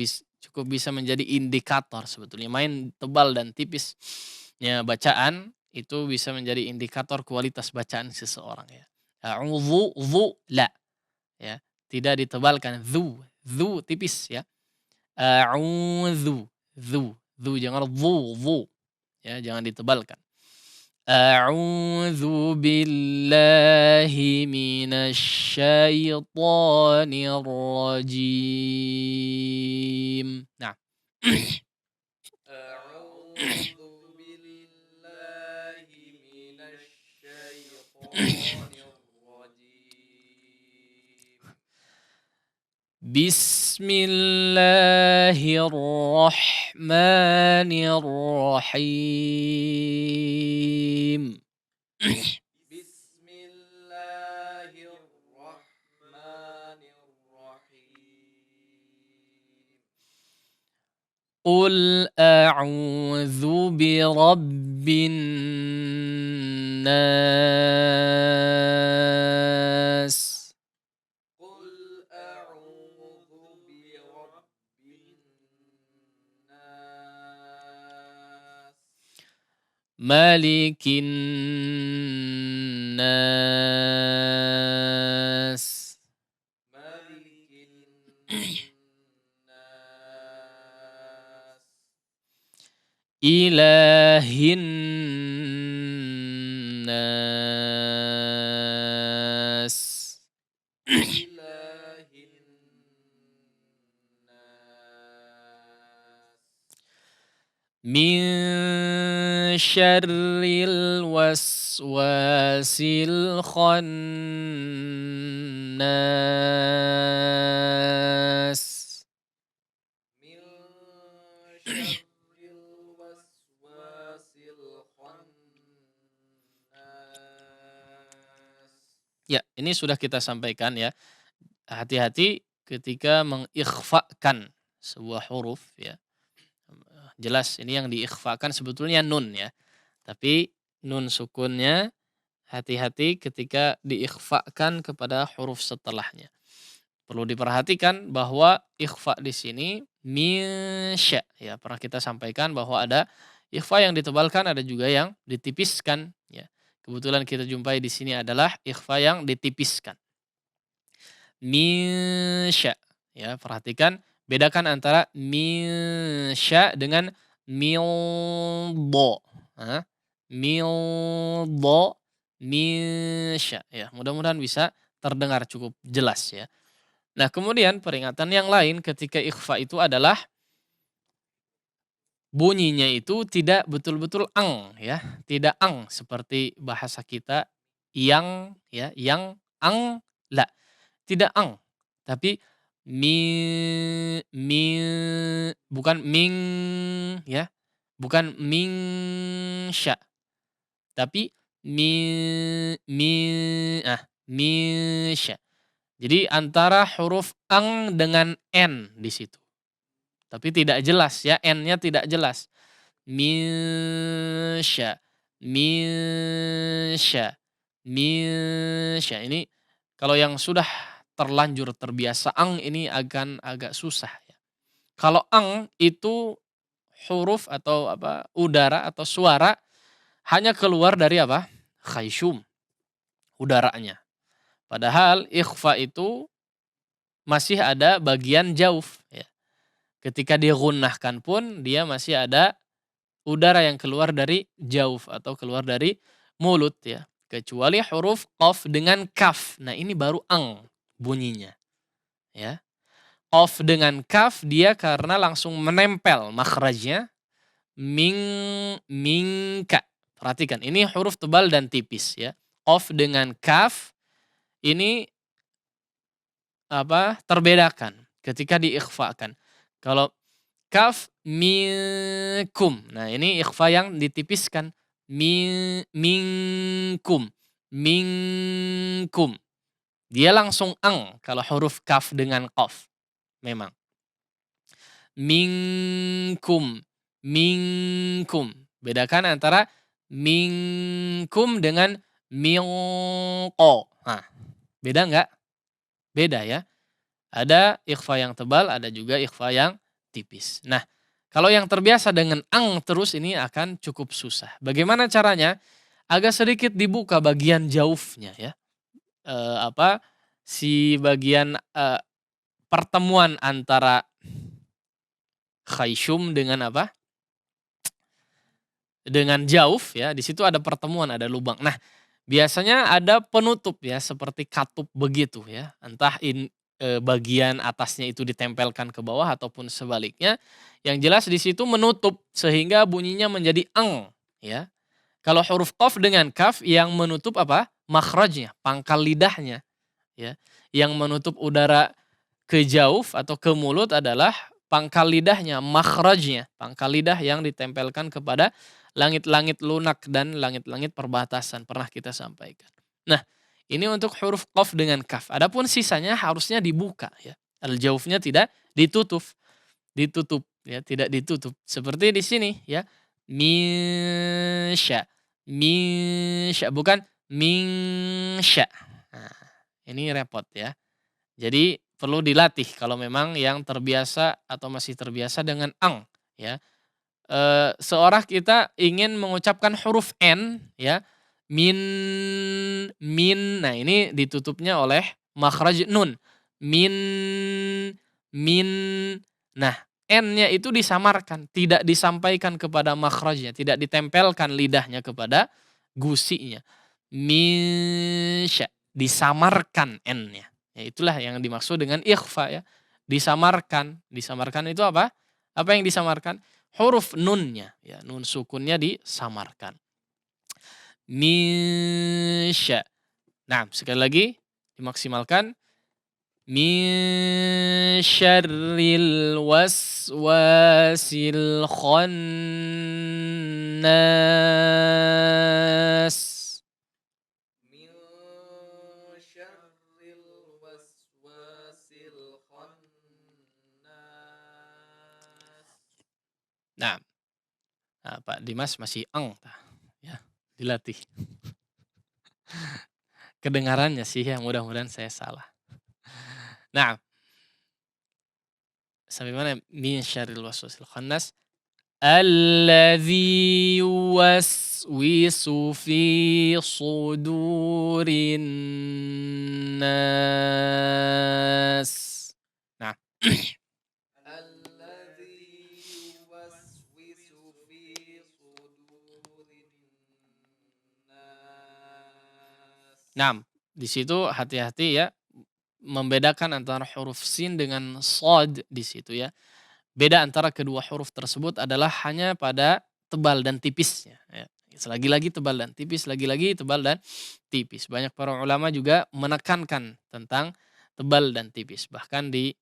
bisa menjadi indikator sebetulnya. Main tebal dan tipisnya bacaan itu bisa menjadi indikator kualitas bacaan seseorang, ya. A'udzu la, ya. Tidak ditebalkan zu tipis, ya. A'udzu jangan zu, ya, jangan ditebalkan. A'udzu billahi minasy syaithanir rajim. Nah. A'udzu billahi minasy syaithanir rajim. Bismillahirrahmanirrahim. Bismillahirrahmanirrahim. Qul a'udzu birabbin nas. Malikin nas. Ilahin nas. min syarril waswasil khannas. Min syarril waswasil khannas. Ya, ini sudah kita sampaikan ya. Hati-hati ketika mengikhfakan sebuah huruf ya. Jelas ini yang diikhfakan sebetulnya nun ya. Tapi nun sukunnya hati-hati ketika diikhfakan kepada huruf setelahnya. Perlu diperhatikan bahwa ikhfa di sini misya ya. Pernah kita sampaikan bahwa ada ikhfa yang ditebalkan, ada juga yang ditipiskan ya. Kebetulan kita jumpai di sini adalah ikhfa yang ditipiskan. Misya ya, perhatikan bedakan antara misya dengan mildo. Mildo, misya ya. Mudah-mudahan bisa terdengar cukup jelas ya. Nah, kemudian peringatan yang lain ketika ikhfa itu adalah bunyinya itu tidak betul-betul ang ya, tidak ang seperti bahasa kita yang ya, yang ang la, tidak ang. Tapi mi bukan ming ya, bukan ming sya, tapi mi misya. Jadi antara huruf ang dengan n di situ. Tapi tidak jelas ya, n-nya tidak jelas. Misya, misya, misya. Ini kalau yang sudah terlanjur terbiasa ang ini akan agak susah ya. Kalau ang itu huruf atau apa udara atau suara hanya keluar dari apa? Khayshum, udaranya. Padahal ikhfa itu masih ada bagian jauf ya. Ketika digunnahkan pun dia masih ada udara yang keluar dari jauf atau keluar dari mulut ya. Kecuali huruf qaf dengan kaf. Nah, ini baru ang bunyinya ya. Qaf dengan kaf dia karena langsung menempel makhrajnya mingka. Perhatikan, ini huruf tebal dan tipis ya. Qaf dengan kaf ini apa? Terbedakan ketika diikhfakan. Kalau kaf minkum. Nah, ini ikhfa yang ditipiskan. Minkum. Minkum. Dia langsung ang kalau huruf kaf dengan qaf. Memang. Minkum. Minkum. Bedakan antara minkum dengan minqo. Nah, beda nggak? Beda ya. Ada ikhfa yang tebal, ada juga ikhfa yang tipis. Nah, kalau yang terbiasa dengan ang terus ini akan cukup susah. Bagaimana caranya? Agak sedikit dibuka bagian jaufnya ya. Si bagian pertemuan antara khayshum dengan apa? Dengan jauf ya. Di situ ada pertemuan, ada lubang. Nah, biasanya ada penutup ya, seperti katup begitu ya. Entah bagian atasnya itu ditempelkan ke bawah ataupun sebaliknya. Yang jelas di situ menutup sehingga bunyinya menjadi ang ya. Kalau huruf qaf dengan kaf yang menutup apa? Makhrajnya, pangkal lidahnya ya. Yang menutup udara ke jauf atau ke mulut adalah pangkal lidahnya, makhrajnya, pangkal lidah yang ditempelkan kepada langit-langit lunak dan langit-langit perbatasan, pernah kita sampaikan. Nah, ini untuk huruf qaf dengan kaf. Adapun sisanya harusnya dibuka ya. Al-jaufnya tidak ditutup. Ditutup ya, tidak ditutup. Seperti di sini ya. Misya. Misya bukan minsya. Nah, ini repot ya. Jadi perlu dilatih kalau memang yang terbiasa atau masih terbiasa dengan ang ya. Seorang kita ingin mengucapkan huruf n ya. Min. Nah, ini ditutupnya oleh makhraj nun. Min. Nah, n-nya itu disamarkan, tidak disampaikan kepada makhrajnya, tidak ditempelkan lidahnya kepada gusinya. Misya, disamarkan n-nya. Ya, itulah yang dimaksud dengan ikhfa ya. Disamarkan. Disamarkan itu apa? Apa yang disamarkan? huruf nunnya, ya, nun sukunnya disamarkan. Min sya. Nah, sekali lagi dimaksimalkan. Min syarril waswasil khannas. Min syarril waswasil khannas. Nah, Pak Dimas masih ya, dilatih. Kedengarannya sih ya, mudah-mudahan saya salah. Nah, sampai mana? Min syarril waswasil khannas alladzi yuwaswisu fi sudurin nas. Nah, Alladzi yuwaswisu fi sudurin nas. nah, di situ hati-hati ya, membedakan antara huruf sin dengan shad di situ ya. Beda antara kedua huruf tersebut adalah hanya pada tebal dan tipisnya ya. Lagi-lagi tebal dan tipis, lagi-lagi tebal dan tipis. Banyak para ulama juga menekankan tentang tebal dan tipis. Bahkan di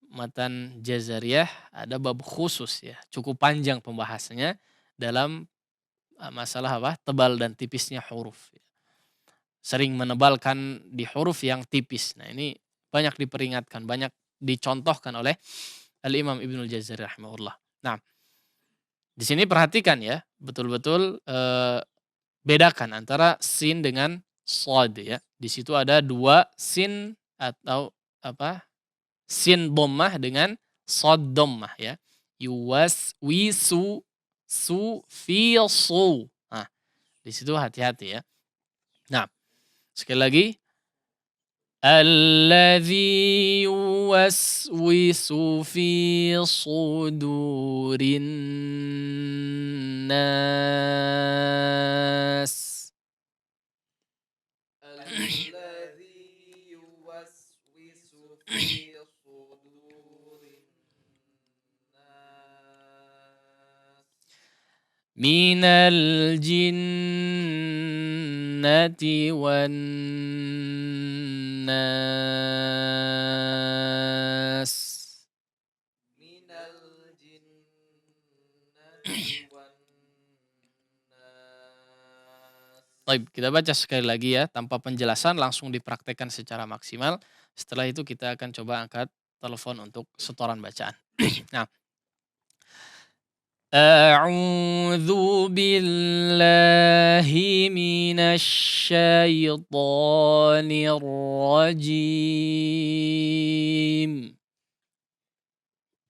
matan Jazariyah ada bab khusus ya, cukup panjang pembahasannya dalam masalah apa? Tebal dan tipisnya huruf. Sering menebalkan di huruf yang tipis. Nah, ini banyak diperingatkan, banyak dicontohkan oleh Al-Imam Ibnul Jazari rahimahullah. Nah, di sini perhatikan ya, betul-betul bedakan antara sin dengan shad ya. Di situ ada dua sin atau apa? Sin dhammah dengan shad dhammah ya. Yuwaswisu su fi su. Nah, di situ hati-hati ya. Nah, sekali lagi alladzi yuwaswisu fi sudurin nas. Alladzi yuwaswisu fi sudurin nas. Minal jinnati wan nas. Minal jinnati wan nas. Baik, kita baca sekali lagi ya, tanpa penjelasan langsung dipraktekkan secara maksimal. Setelah itu kita akan coba angkat telepon untuk setoran bacaan. Nah, A'udzu billahi minasy syaithanir rajim.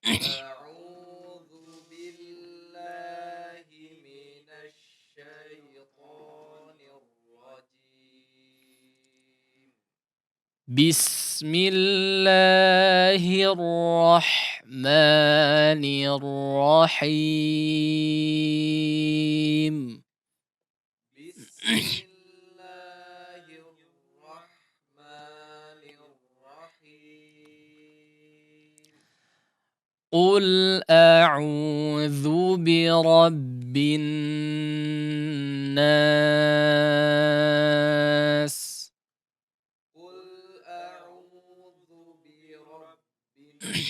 A'udzu billahi minasy syaithanir rajim. Bismillahirrahmanirrahim. Bismillahirrahmanirrahim. Qul a'udzu birabbin nas. Qul a'udzu birabbin nas.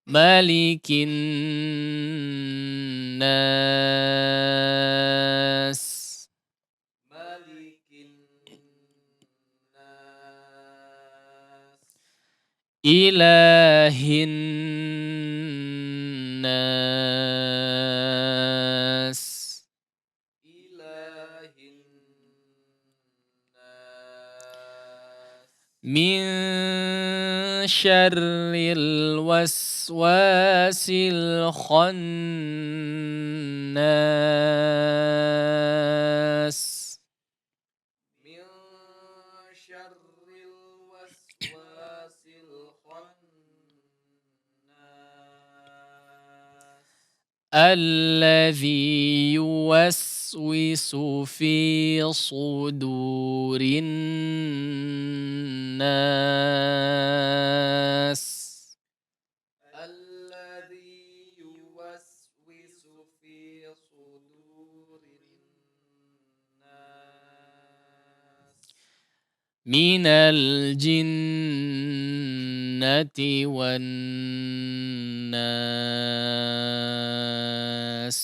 Malikin nas. Malikin nas. Ilahin nas. Ilahin nas. Min syarril waswasil khannas. Min syarril waswasil khannas. Alladzi yuwaswisu fi sudurin nas. Minal jinnati wan nas.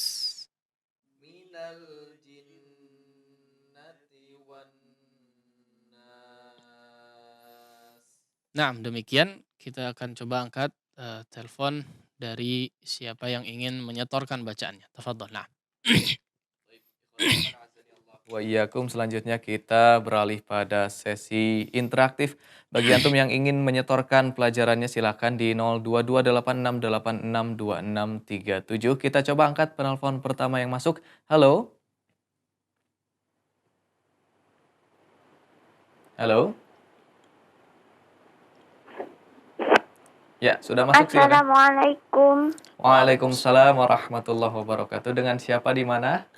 Minal jinnati wan nas. Nah, demikian kita akan coba angkat telepon dari siapa yang ingin menyetorkan bacaannya. Tafadhol. Nah. Wa iyyakum, selanjutnya kita beralih pada sesi interaktif. Bagi antum yang ingin menyetorkan pelajarannya silakan di 0228686267. Kita coba angkat penelpon pertama yang masuk. Halo? Halo? Ya, sudah masuk silakan. Assalamualaikum. Waalaikumsalam warahmatullahi wabarakatuh. Dengan siapa di mana?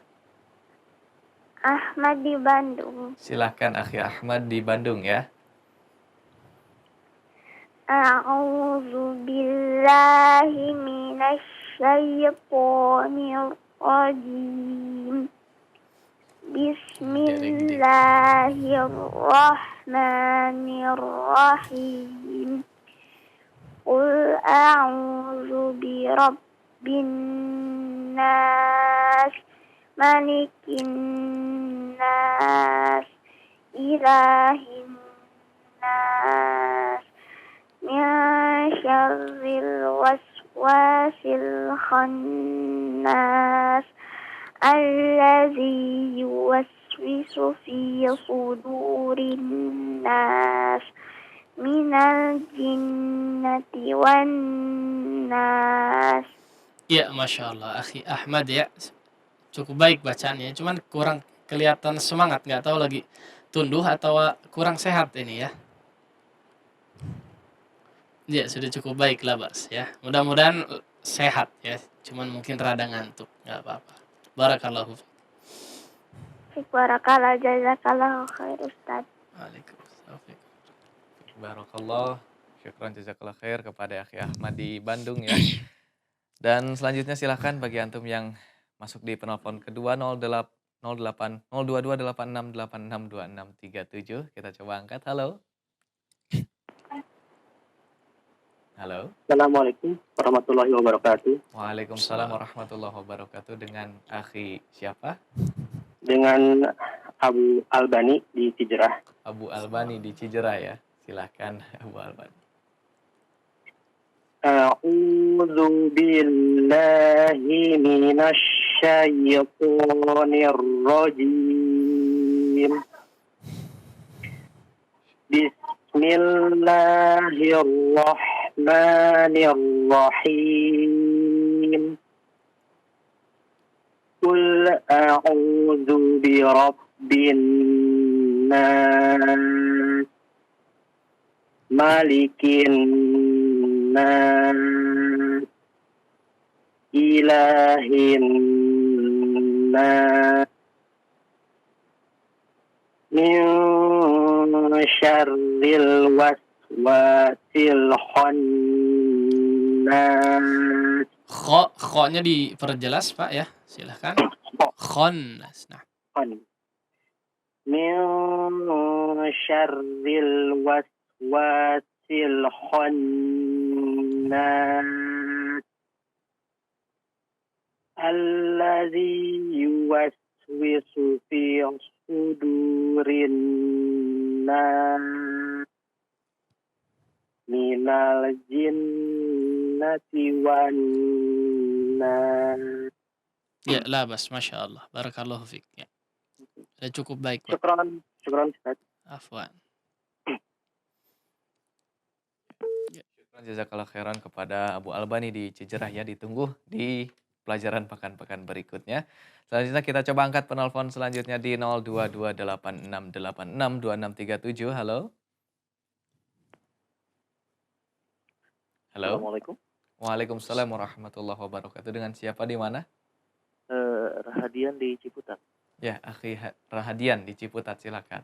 Ahmad di Bandung. Silakan Akhi Ahmad di Bandung ya. A'udzu billahi minasy syaithanir rajim. Bismillahirrahmanirrahim. Qul a'udzu birabbin nas, malikin nas, ilahin nas, min syarril waswasil khannas, allazi yuwaswisu fi sudurin nas, minal jinnati wan nas. Ya, Masya Allah, Akhi Ahmad ya. Cukup baik bacaannya, cuman kurang kelihatan semangat, nggak tahu lagi tunduh atau kurang sehat ini ya. Ya, sudah cukup baik lah, Bas ya. Mudah-mudahan sehat ya, cuman mungkin rada ngantuk, nggak apa-apa. Barakallahu. Barakallah, jazakallahu khair Ustaz. Waalaikumsalam. Barakallah. Syukran jazakallah khair kepada Akhi Ahmad di Bandung ya. Dan selanjutnya silakan bagi antum yang masuk di penelpon kedua 022886862637. Kita coba angkat. Halo. Halo. Assalamualaikum warahmatullahi wabarakatuh. Waalaikumsalam warahmatullahi wabarakatuh. Dengan Akhi siapa? Dengan Abu Albani di Cijerah. Abu Albani di Cijerah ya. Silakan Abu Albani. A'udzu billahi minasy syaithanir rajim. Bismillahirrahmanirrahim. Qul a'udzu birabbin nas, malikin nas, ilahin nas, min syarril waswasil khannas. Kho-nya diperjelas Pak ya, silahkan. Khonnas. Nah. Min syarril waswasil khannas, allazi yuwaswisu fi sudurin nas, minal jinnati wan nas. Ya, labas, Masya Allah. Barakallahu fiik. Ya. Sudah cukup baik, Pak. Syukran Ustaz. Afwan. Syukran jazakallah khairan kepada Abu Albani di Cijerah ya. Ditunggu di pelajaran pekan-pekan berikutnya. Selanjutnya kita coba angkat penelpon selanjutnya di 022868662637. Halo. Halo. Assalamualaikum. Waalaikumsalam warahmatullahi wabarakatuh. Dengan siapa di mana? Rahadian di Ciputat. Ya, Akhi Rahadian di Ciputat, silakan.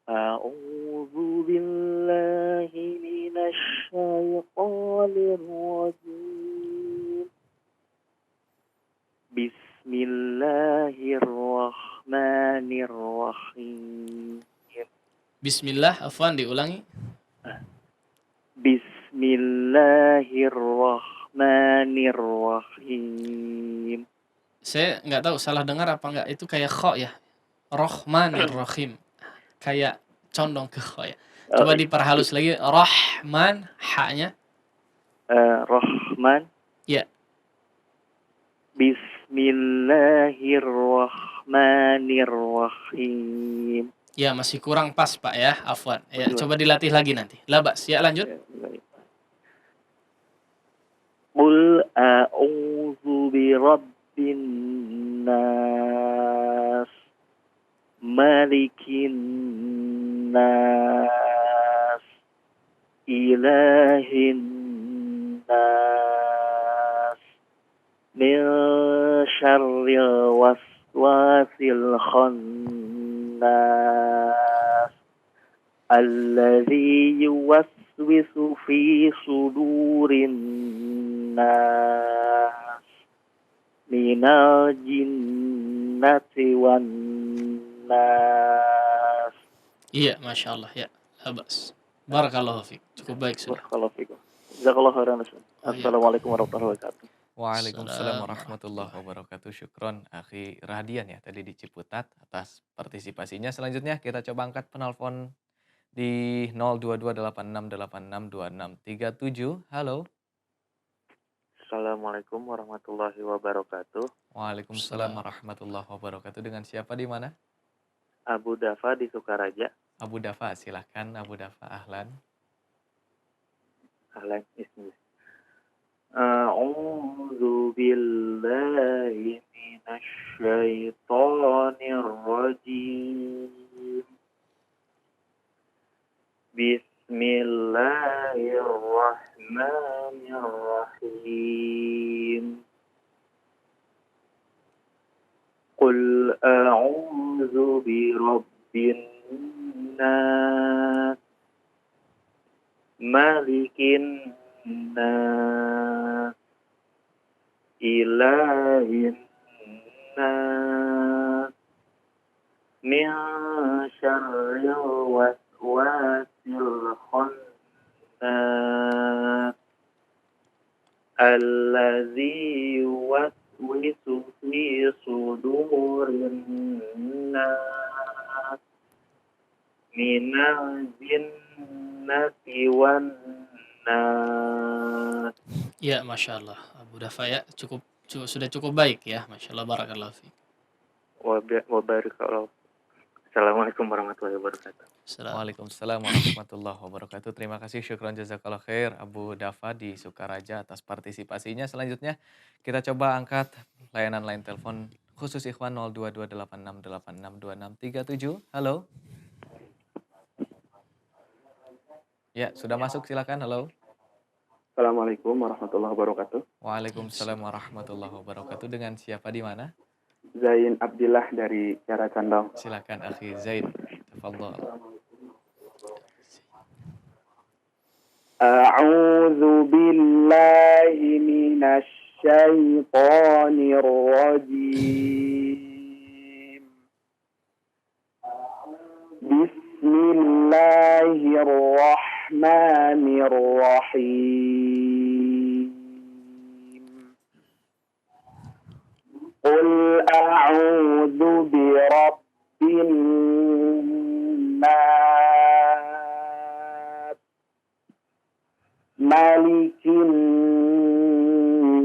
A'udzu billahi minasy syaithanir rajim. Bismillahirrahmanirrahim. Bismillah, afwan diulangi. Bismillahirrahmanirrahim. Saya nggak tahu salah dengar apa nggak, itu kayak kho ya. Rahmanir Rahim. Kayak condong ke kho ya. Coba diperhalus lagi. Rahman, haknya. Rahman. Ya. Bismillahirrahmanirrahim. Ya, masih kurang pas Pak ya, afwan. Ya, coba dilatih lagi nanti. Labas, ya lanjut. Qul a'udzu birabbin nas, malikin nas, ilahin nas, min syarril waswasil khannas, alladzi yuwaswisu fi sudurin nas, minal jinnati wan nas. Iya, Masya Allah ya. Labas. Barakallahu fiik. Cukup baik sudah. Barakallahu fikum. Jazakallahu khairan. Oh, iya. Assalamualaikum warahmatullahi wabarakatuh. Waalaikumsalam warahmatullahi wabarakatuh. Syukron akhi Rahadian ya tadi di Ciputat atas partisipasinya. Selanjutnya kita coba angkat penelpon di 02286862637. Halo. Assalamualaikum warahmatullahi wabarakatuh. Waalaikumsalam warahmatullahi wabarakatuh. Dengan siapa di mana? Abu Dafa di Sukaraja. Abu Dafa, silahkan Abu Dafa, ahlan. Ahlan, bismillah. A'udzu billahi minasy syaithanir rajim. Bismillahirrahmanirrahim. Qul a'udzu birabbin nas, malikin nas, ilahin nas, min syarril waswasil khannas, alladzi yuwaswisu fi sudurin nas, minal jinnati wan nas. Ya, Masya Allah. Abu Dafa ya, sudah cukup baik ya. Masya Allah, barakallahu fiik. Wabarakallahu. Assalamualaikum warahmatullahi wabarakatuh. Waalaikumsalam warahmatullahi wabarakatuh. Terima kasih, syukran jazakallah khair Abu Dafa di Sukaraja atas partisipasinya. Selanjutnya kita coba angkat layanan line telepon khusus ikhwan 02286862637. Halo. Ya, sudah masuk, silakan. Halo. Assalamualaikum warahmatullahi wabarakatuh. Waalaikumsalam warahmatullahi wabarakatuh. Dengan siapa di mana? Zain Abdillah dari Kiara Condong. Silakan akhi Zain. Tafadhol. A'udzu billahi minasy syaithanir rajim. Bismillahirrahmanirrahim. Qul a'udzu birabbin nas, malikin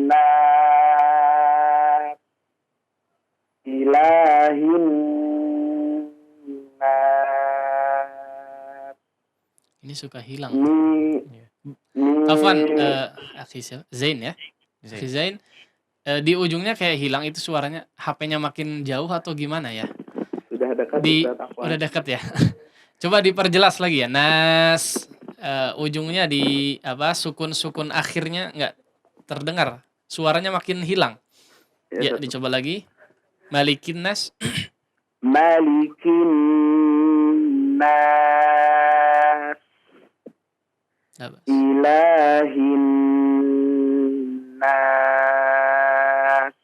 nas, ilahin nas. Ini suka hilang. Ni Afwan, akhi Zain ya. Akhi Zain, di ujungnya kayak hilang itu suaranya. HP-nya makin jauh atau gimana ya? sudah dekat Udah dekat ya. Coba diperjelas lagi ya. Nas, ujungnya di apa? Sukun akhirnya nggak terdengar. Suaranya makin hilang. Ya, dicoba lagi. Malikin nas. malikin nas, ilahin nas,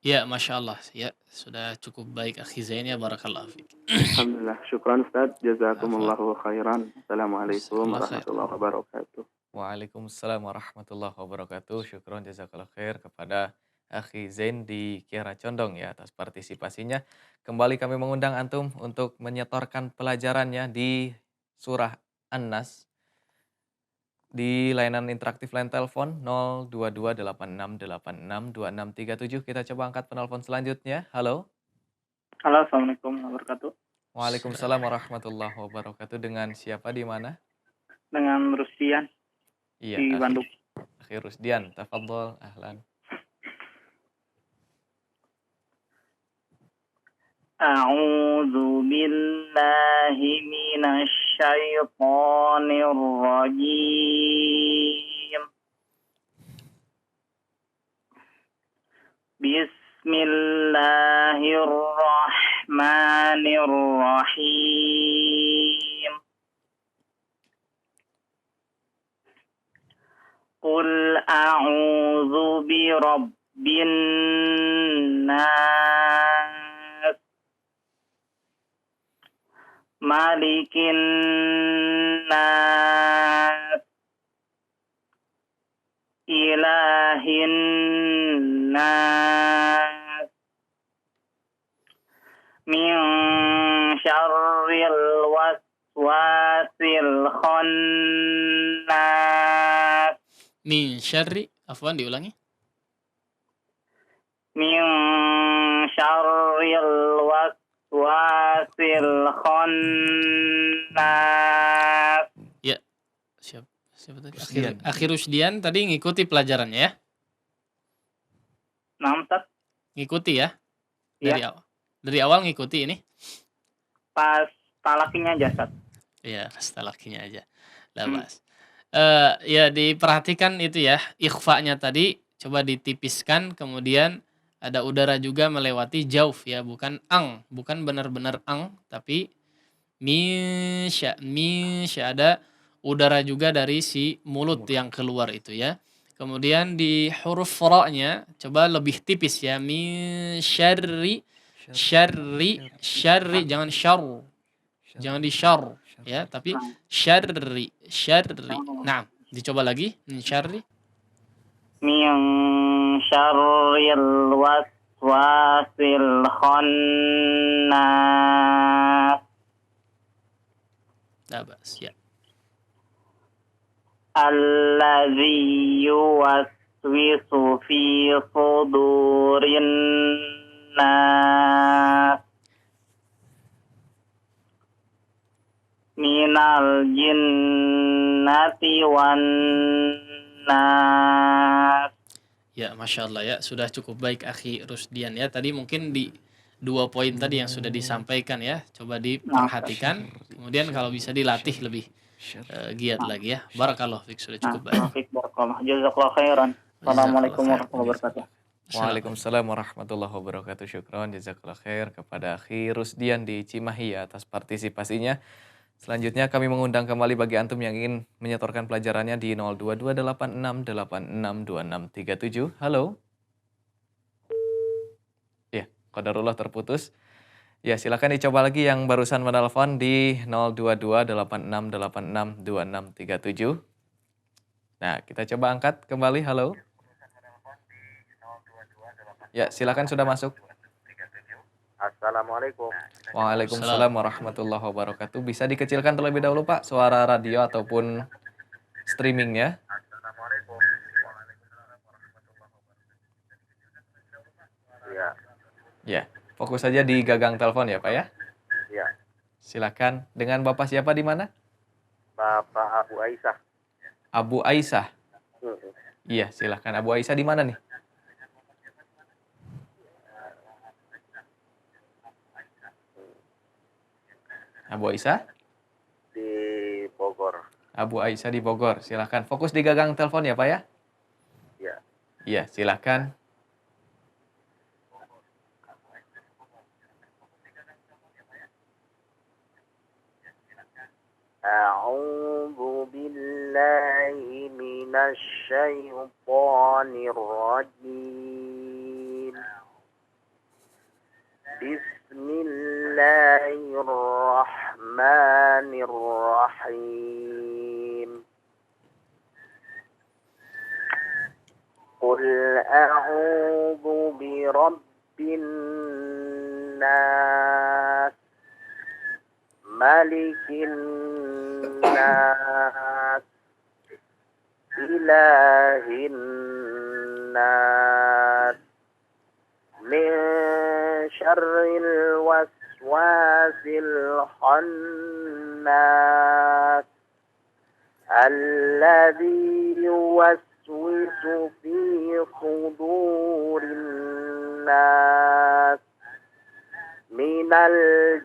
Ya, Masya Allah. Ya, sudah cukup baik akhi Zain ya, barakallahu fiik. Alhamdulillah. Syukran Ustaz. Afwan. Jazakumullahu khairan. Assalamualaikum Jazakallah khair. warahmatullahi wabarakatuh. Waalaikumsalam warahmatullahi wabarakatuh. Syukron jazakallah khair kepada Akhi Zain di Kiara Condong ya atas partisipasinya. Kembali kami mengundang antum untuk menyetorkan pelajarannya di surah An-Nas di layanan interaktif line telepon 02286862637. Kita coba angkat penelpon selanjutnya. Halo. Halo, Assalamualaikum warahmatullahi wabarakatuh. Waalaikumsalam warahmatullahi wabarakatuh. Dengan siapa di mana? Dengan Rusian Iya, di Bandung. Akhi Rusdian, tafadhol, ahlan. A'udzu billahi minasy syaithanir rajim. Bismillahirrahmanirrahim. Qul a'udzu birabbin nas, malikin nas, ilahin nas, min syarril waswasil khannas, Min syarri, afwan diulangi. min syarril waswasil khannas. Ya, siapa tadi? Rusdian. Akhi Rusdian tadi ngikuti pelajarannya ya? Nah, Ustaz, Ngikuti ya? Iya. Dari awal ngikuti ini? pas talakinya aja, Ustaz. Iya, stalakinya aja. Lah, Mas. Ya diperhatikan itu ya, ikhfa-nya tadi coba ditipiskan, kemudian ada udara juga melewati jauf ya, bukan bukan benar-benar tapi misya ada udara juga dari si mulut yang keluar itu ya. Kemudian di huruf ra-nya coba lebih tipis ya, min syarri jangan syarr. Jangan di syarr ya, tapi syarri. Nah, dicoba lagi, min syarri. Min syarril waswasil khannas. Dabas ya. Allazi yuwaswisu fi sudurin nas, minal jinnati wan nas. Ya, Masya Allah ya, sudah cukup baik Akhi Rusdian ya. Tadi mungkin di 2 poin tadi yang sudah disampaikan ya, coba diperhatikan. Kemudian kalau bisa dilatih lebih giat lagi ya. Barakallah fik, sudah cukup baik. Fik barakallah. Jazakallahu khairan. Assalamualaikum warahmatullahi wabarakatuh. Waalaikumsalam warahmatullahi wabarakatuh. Syukron jazakallah khair kepada Akhi Rusdian di Cimahi atas partisipasinya. Selanjutnya kami mengundang kembali bagi antum yang ingin menyetorkan pelajarannya di 02286862637. Halo. Ya, qadarullah terputus. Ya, silakan dicoba lagi yang barusan menelpon di 02286862637. Nah, kita coba angkat kembali. Halo. Ya, silakan sudah masuk. Assalamualaikum. Waalaikumsalam warahmatullahi wabarakatuh. Bisa dikecilkan terlebih dahulu Pak suara radio ataupun streamingnya. Ya. Ya, fokus saja di gagang telepon ya Pak ya. Ya. Silakan. Dengan Bapak siapa di mana? Bapak Abu Aisyah. Abu Aisyah. Iya, silakan. Abu Aisyah di mana nih? Abu Aisyah? Di Bogor. Abu Aisyah di Bogor. Silakan. Fokus di gagang telepon ya Pak ya. Ya. Iya, silakan. A'udzu billahi minasy syaithanir rajim. Bismillahirrahmanirrahim. Qul a'udzu birabbin nas, malikin nas, ilahin nas, min syarril waswasil khannas, alladzi yuwaswisu fi sudurin nas, minal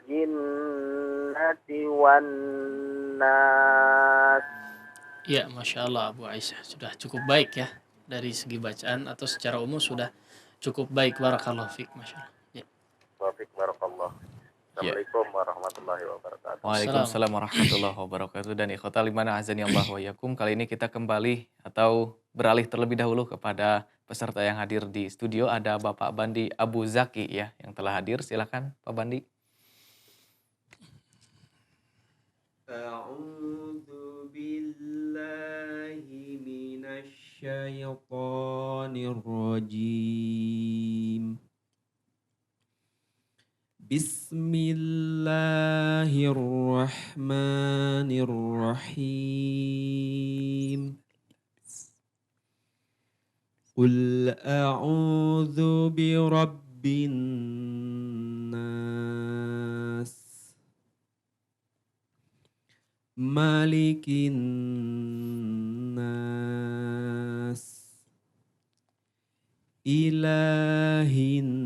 jinnati wan nas. Ya, Masya Allah Abu Aisyah. Sudah cukup baik ya. Dari segi bacaan atau secara umum sudah cukup baik. Barakallahu fiik. Masya Allah. Ya. Taufik barakallah. Ya. Assalamualaikum warahmatullahi wabarakatuh. Waalaikumsalam warahmatullahi wabarakatuh. Dan ikhwatal imana azani Allah wa yakum. Kali ini kita kembali atau beralih terlebih dahulu kepada peserta yang hadir di studio. Ada Bapak Bandi Abu Zaki ya yang telah hadir. Silakan Pak Bandi. أعوذ بالله من الشيطان الرجيم بسم الله الرحمن الرحيم قل أعوذ برب الناس مالك الناس إله الناس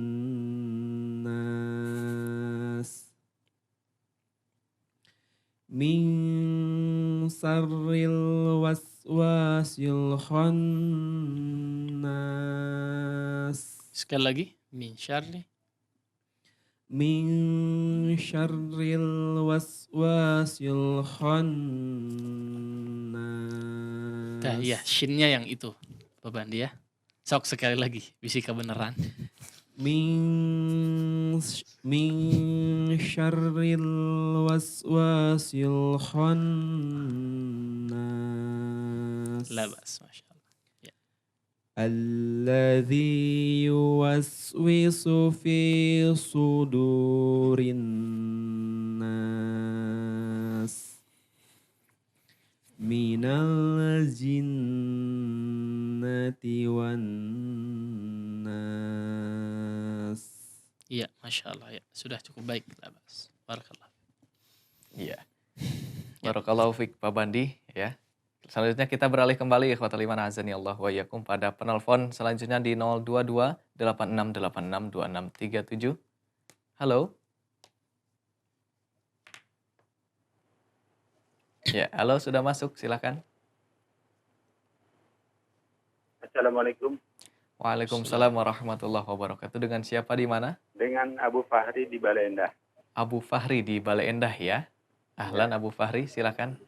من شر الوسواس الخناس. Sekali lagi. Min syarri. من شر الوسواس الخناس. Ya, shinnya yang itu. Pak Bandi ya. Sok sekali lagi. Bisika beneran. من شر الوسواس الخناس Labas. Masya Allah. الذي يوسوس في صدور الناس من الجنة والناس. Iya, Masya Allah ya. Sudah cukup baik. Labas. Barakallah. Iya. Barakallahu fiik Pak Bandi ya. Selanjutnya kita beralih kembali ikhwatal iman azani Allah wa yakum pada penelpon selanjutnya di 022 8686 2637. Halo. Ya, halo sudah masuk, silakan. Assalamualaikum. Waalaikumsalam warahmatullahi wabarakatuh. Dengan siapa di mana? Dengan Abu Fahri di Bale Endah. Abu Fahri di Bale Endah ya. Ahlan Abu Fahri, silakan.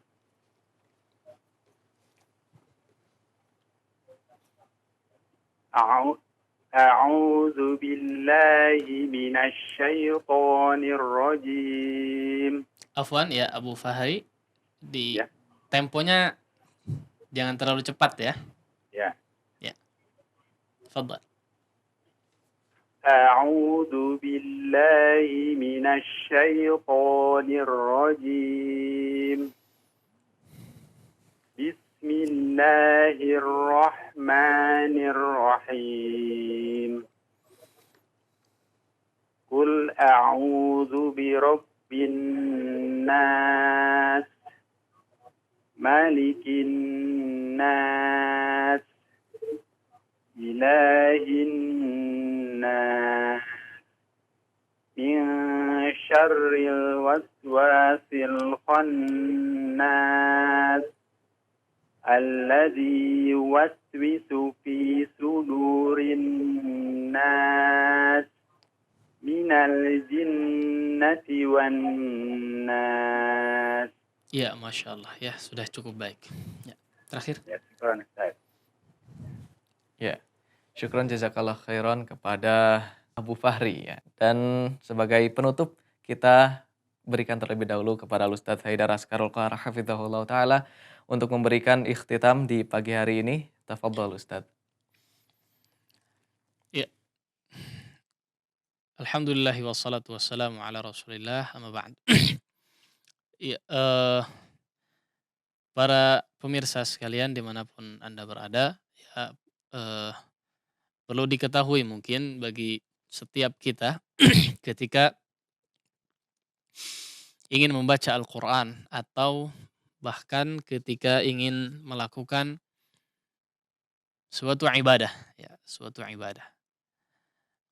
A'udzu billahi minasy syaithanir rajim. Afwan ya Abu Fahri. Di Ya. temponya jangan terlalu cepat ya. Ya. Ya. Tafadhal. A'udzu billahi minasy syaithanir rajim. Bismillahirrahmanirrahim. Qul a'udzu birabbin nas, malikin nas, ilahin nas, min syarril waswasil khannas, alladzi yuwaswisu fi sudurin nas, minal jinnati wan nas. Ya, Masya Allah ya. Sudah cukup baik. Ya. Terakhir. Ya, syukran, Ustaz. Ya. Syukran jazakallah khairan kepada Abu Fahri ya. Dan sebagai penutup kita berikan terlebih dahulu kepada Ustadz Haidar Askarul Qahar hafizahullah taala untuk memberikan ikhtitam di pagi hari ini. Tafadhol Ustadz. Ya, alhamdulillah wassalatu wassalamu ala Rasulillah amma ba'd. Ya, para pemirsa sekalian dimanapun Anda berada, ya, eh, perlu diketahui mungkin bagi setiap kita ketika ingin membaca Al-Quran atau bahkan ketika ingin melakukan suatu ibadah, ya, suatu ibadah.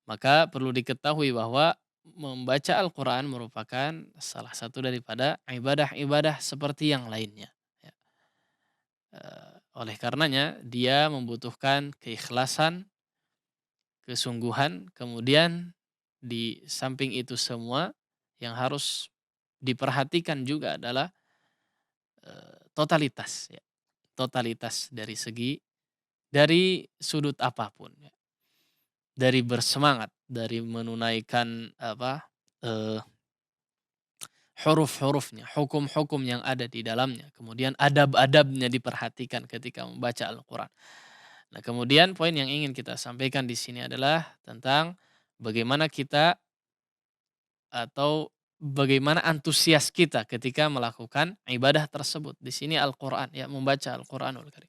Maka perlu diketahui bahwa membaca Al-Quran merupakan salah satu daripada ibadah-ibadah seperti yang lainnya. Ya. Oleh karenanya dia membutuhkan keikhlasan, kesungguhan, kemudian di samping itu semua yang harus diperhatikan juga adalah totalitas, ya. Totalitas dari sudut apapun, ya. Dari bersemangat, dari menunaikan eh, huruf-hurufnya, hukum-hukum yang ada di dalamnya, kemudian adab-adabnya diperhatikan ketika membaca Al-Quran. Nah, kemudian poin yang ingin kita sampaikan di sini adalah tentang bagaimana kita atau bagaimana antusias kita ketika melakukan ibadah tersebut. Di sini Al-Quran, ya, membaca Al-Quranul Karim.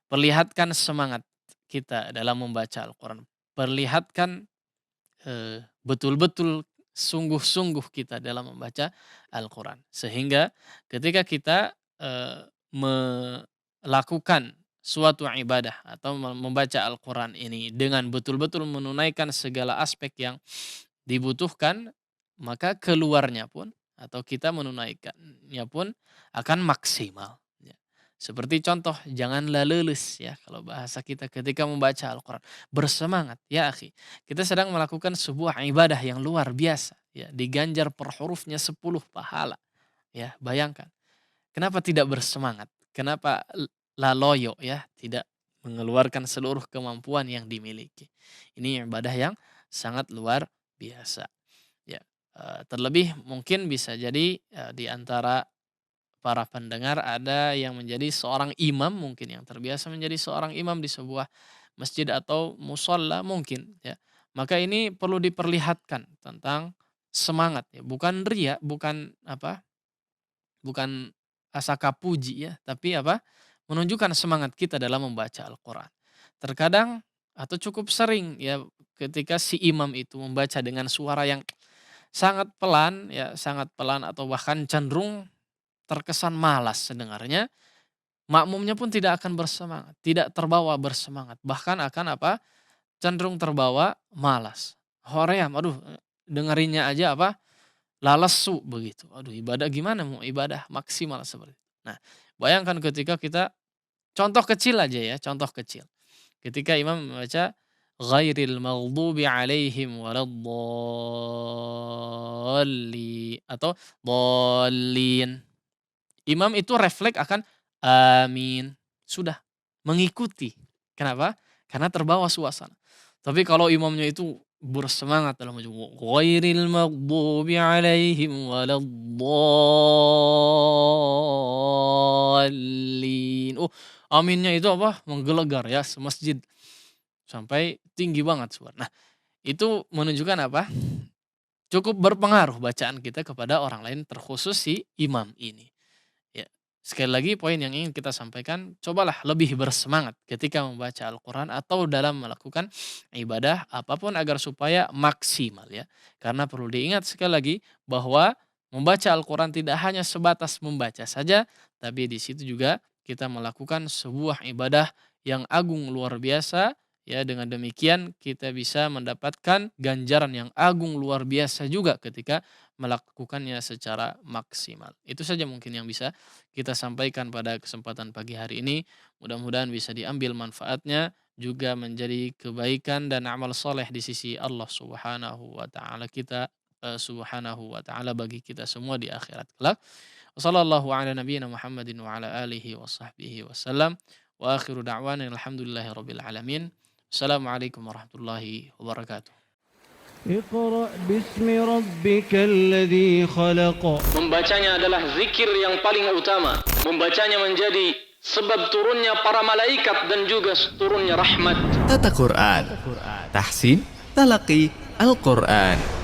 Perlihatkan semangat kita dalam membaca Al-Quran. Perlihatkan betul-betul sungguh-sungguh kita dalam membaca Al-Quran. Sehingga ketika kita melakukan suatu ibadah atau membaca Al-Quran ini dengan betul-betul menunaikan segala aspek yang dibutuhkan, maka keluarnya pun atau kita menunaikannya pun akan maksimal. Ya. Seperti contoh, janganlah leles, ya, kalau bahasa kita ketika membaca Al-Quran. Bersemangat, ya akhi. Kita sedang melakukan sebuah ibadah yang luar biasa. Ya, diganjar per hurufnya 10 pahala. Ya, bayangkan. Kenapa tidak bersemangat? Kenapa laloyo, ya, tidak mengeluarkan seluruh kemampuan yang dimiliki? Ini ibadah yang sangat luar biasa. Ya, terlebih mungkin bisa jadi di antara para pendengar ada yang menjadi seorang imam, mungkin yang terbiasa menjadi seorang imam di sebuah masjid atau musola mungkin, ya. Maka ini perlu diperlihatkan tentang semangat, ya, bukan ria, bukan asaka puji, ya, tapi menunjukkan semangat kita dalam membaca Al-Quran. Terkadang atau cukup sering, ya, ketika si imam itu membaca dengan suara yang sangat pelan, ya, sangat pelan atau bahkan cenderung terkesan malas sedengarnya, makmumnya pun tidak akan bersemangat, tidak terbawa bersemangat, bahkan akan cenderung terbawa malas. Hoream, aduh, dengerinnya aja lalesu begitu. Aduh, ibadah gimana mau ibadah maksimal seperti itu. Nah, bayangkan ketika kita contoh kecil aja, ya, contoh kecil. Ketika imam membaca ghairil maghdubi alaihim waladdallin atau dallin. Imam itu refleks akan amin. Sudah mengikuti. Kenapa? Karena terbawa suasana. Tapi kalau imamnya itu bersemangat dalam membaca ghairil maghdubi alaihim waladdallin. Oh, aminnya itu menggelegar, ya, semasjid. Sampai tinggi banget suara. Nah, itu menunjukkan cukup berpengaruh bacaan kita kepada orang lain, terkhusus si imam ini. Ya, sekali lagi poin yang ingin kita sampaikan, cobalah lebih bersemangat ketika membaca Al-Quran atau dalam melakukan ibadah apapun agar supaya maksimal, ya. Karena perlu diingat sekali lagi bahwa membaca Al-Quran tidak hanya sebatas membaca saja, tapi di situ juga kita melakukan sebuah ibadah yang agung luar biasa. Ya, dengan demikian kita bisa mendapatkan ganjaran yang agung luar biasa juga ketika melakukannya secara maksimal. Itu saja mungkin yang bisa kita sampaikan pada kesempatan pagi hari ini. Mudah-mudahan bisa diambil manfaatnya, juga menjadi kebaikan dan amal soleh di sisi Allah Subhanahu wa taala Subhanahu wa taala bagi kita semua di akhirat kelak. Wassallallahu ala nabiyyina Muhammadin wa ala alihi wa sahbihi wasallam. Wa akhiru da'wana alhamdulillahi rabbil alamin. Assalamualaikum warahmatullahi wabarakatuh. اقرأ باسم ربك الذي خلق. Membacanya adalah zikir yang paling utama. Membacanya menjadi sebab turunnya para malaikat dan juga turunnya rahmat. Tata Quran. Tahsin Talaqi Al-Quran.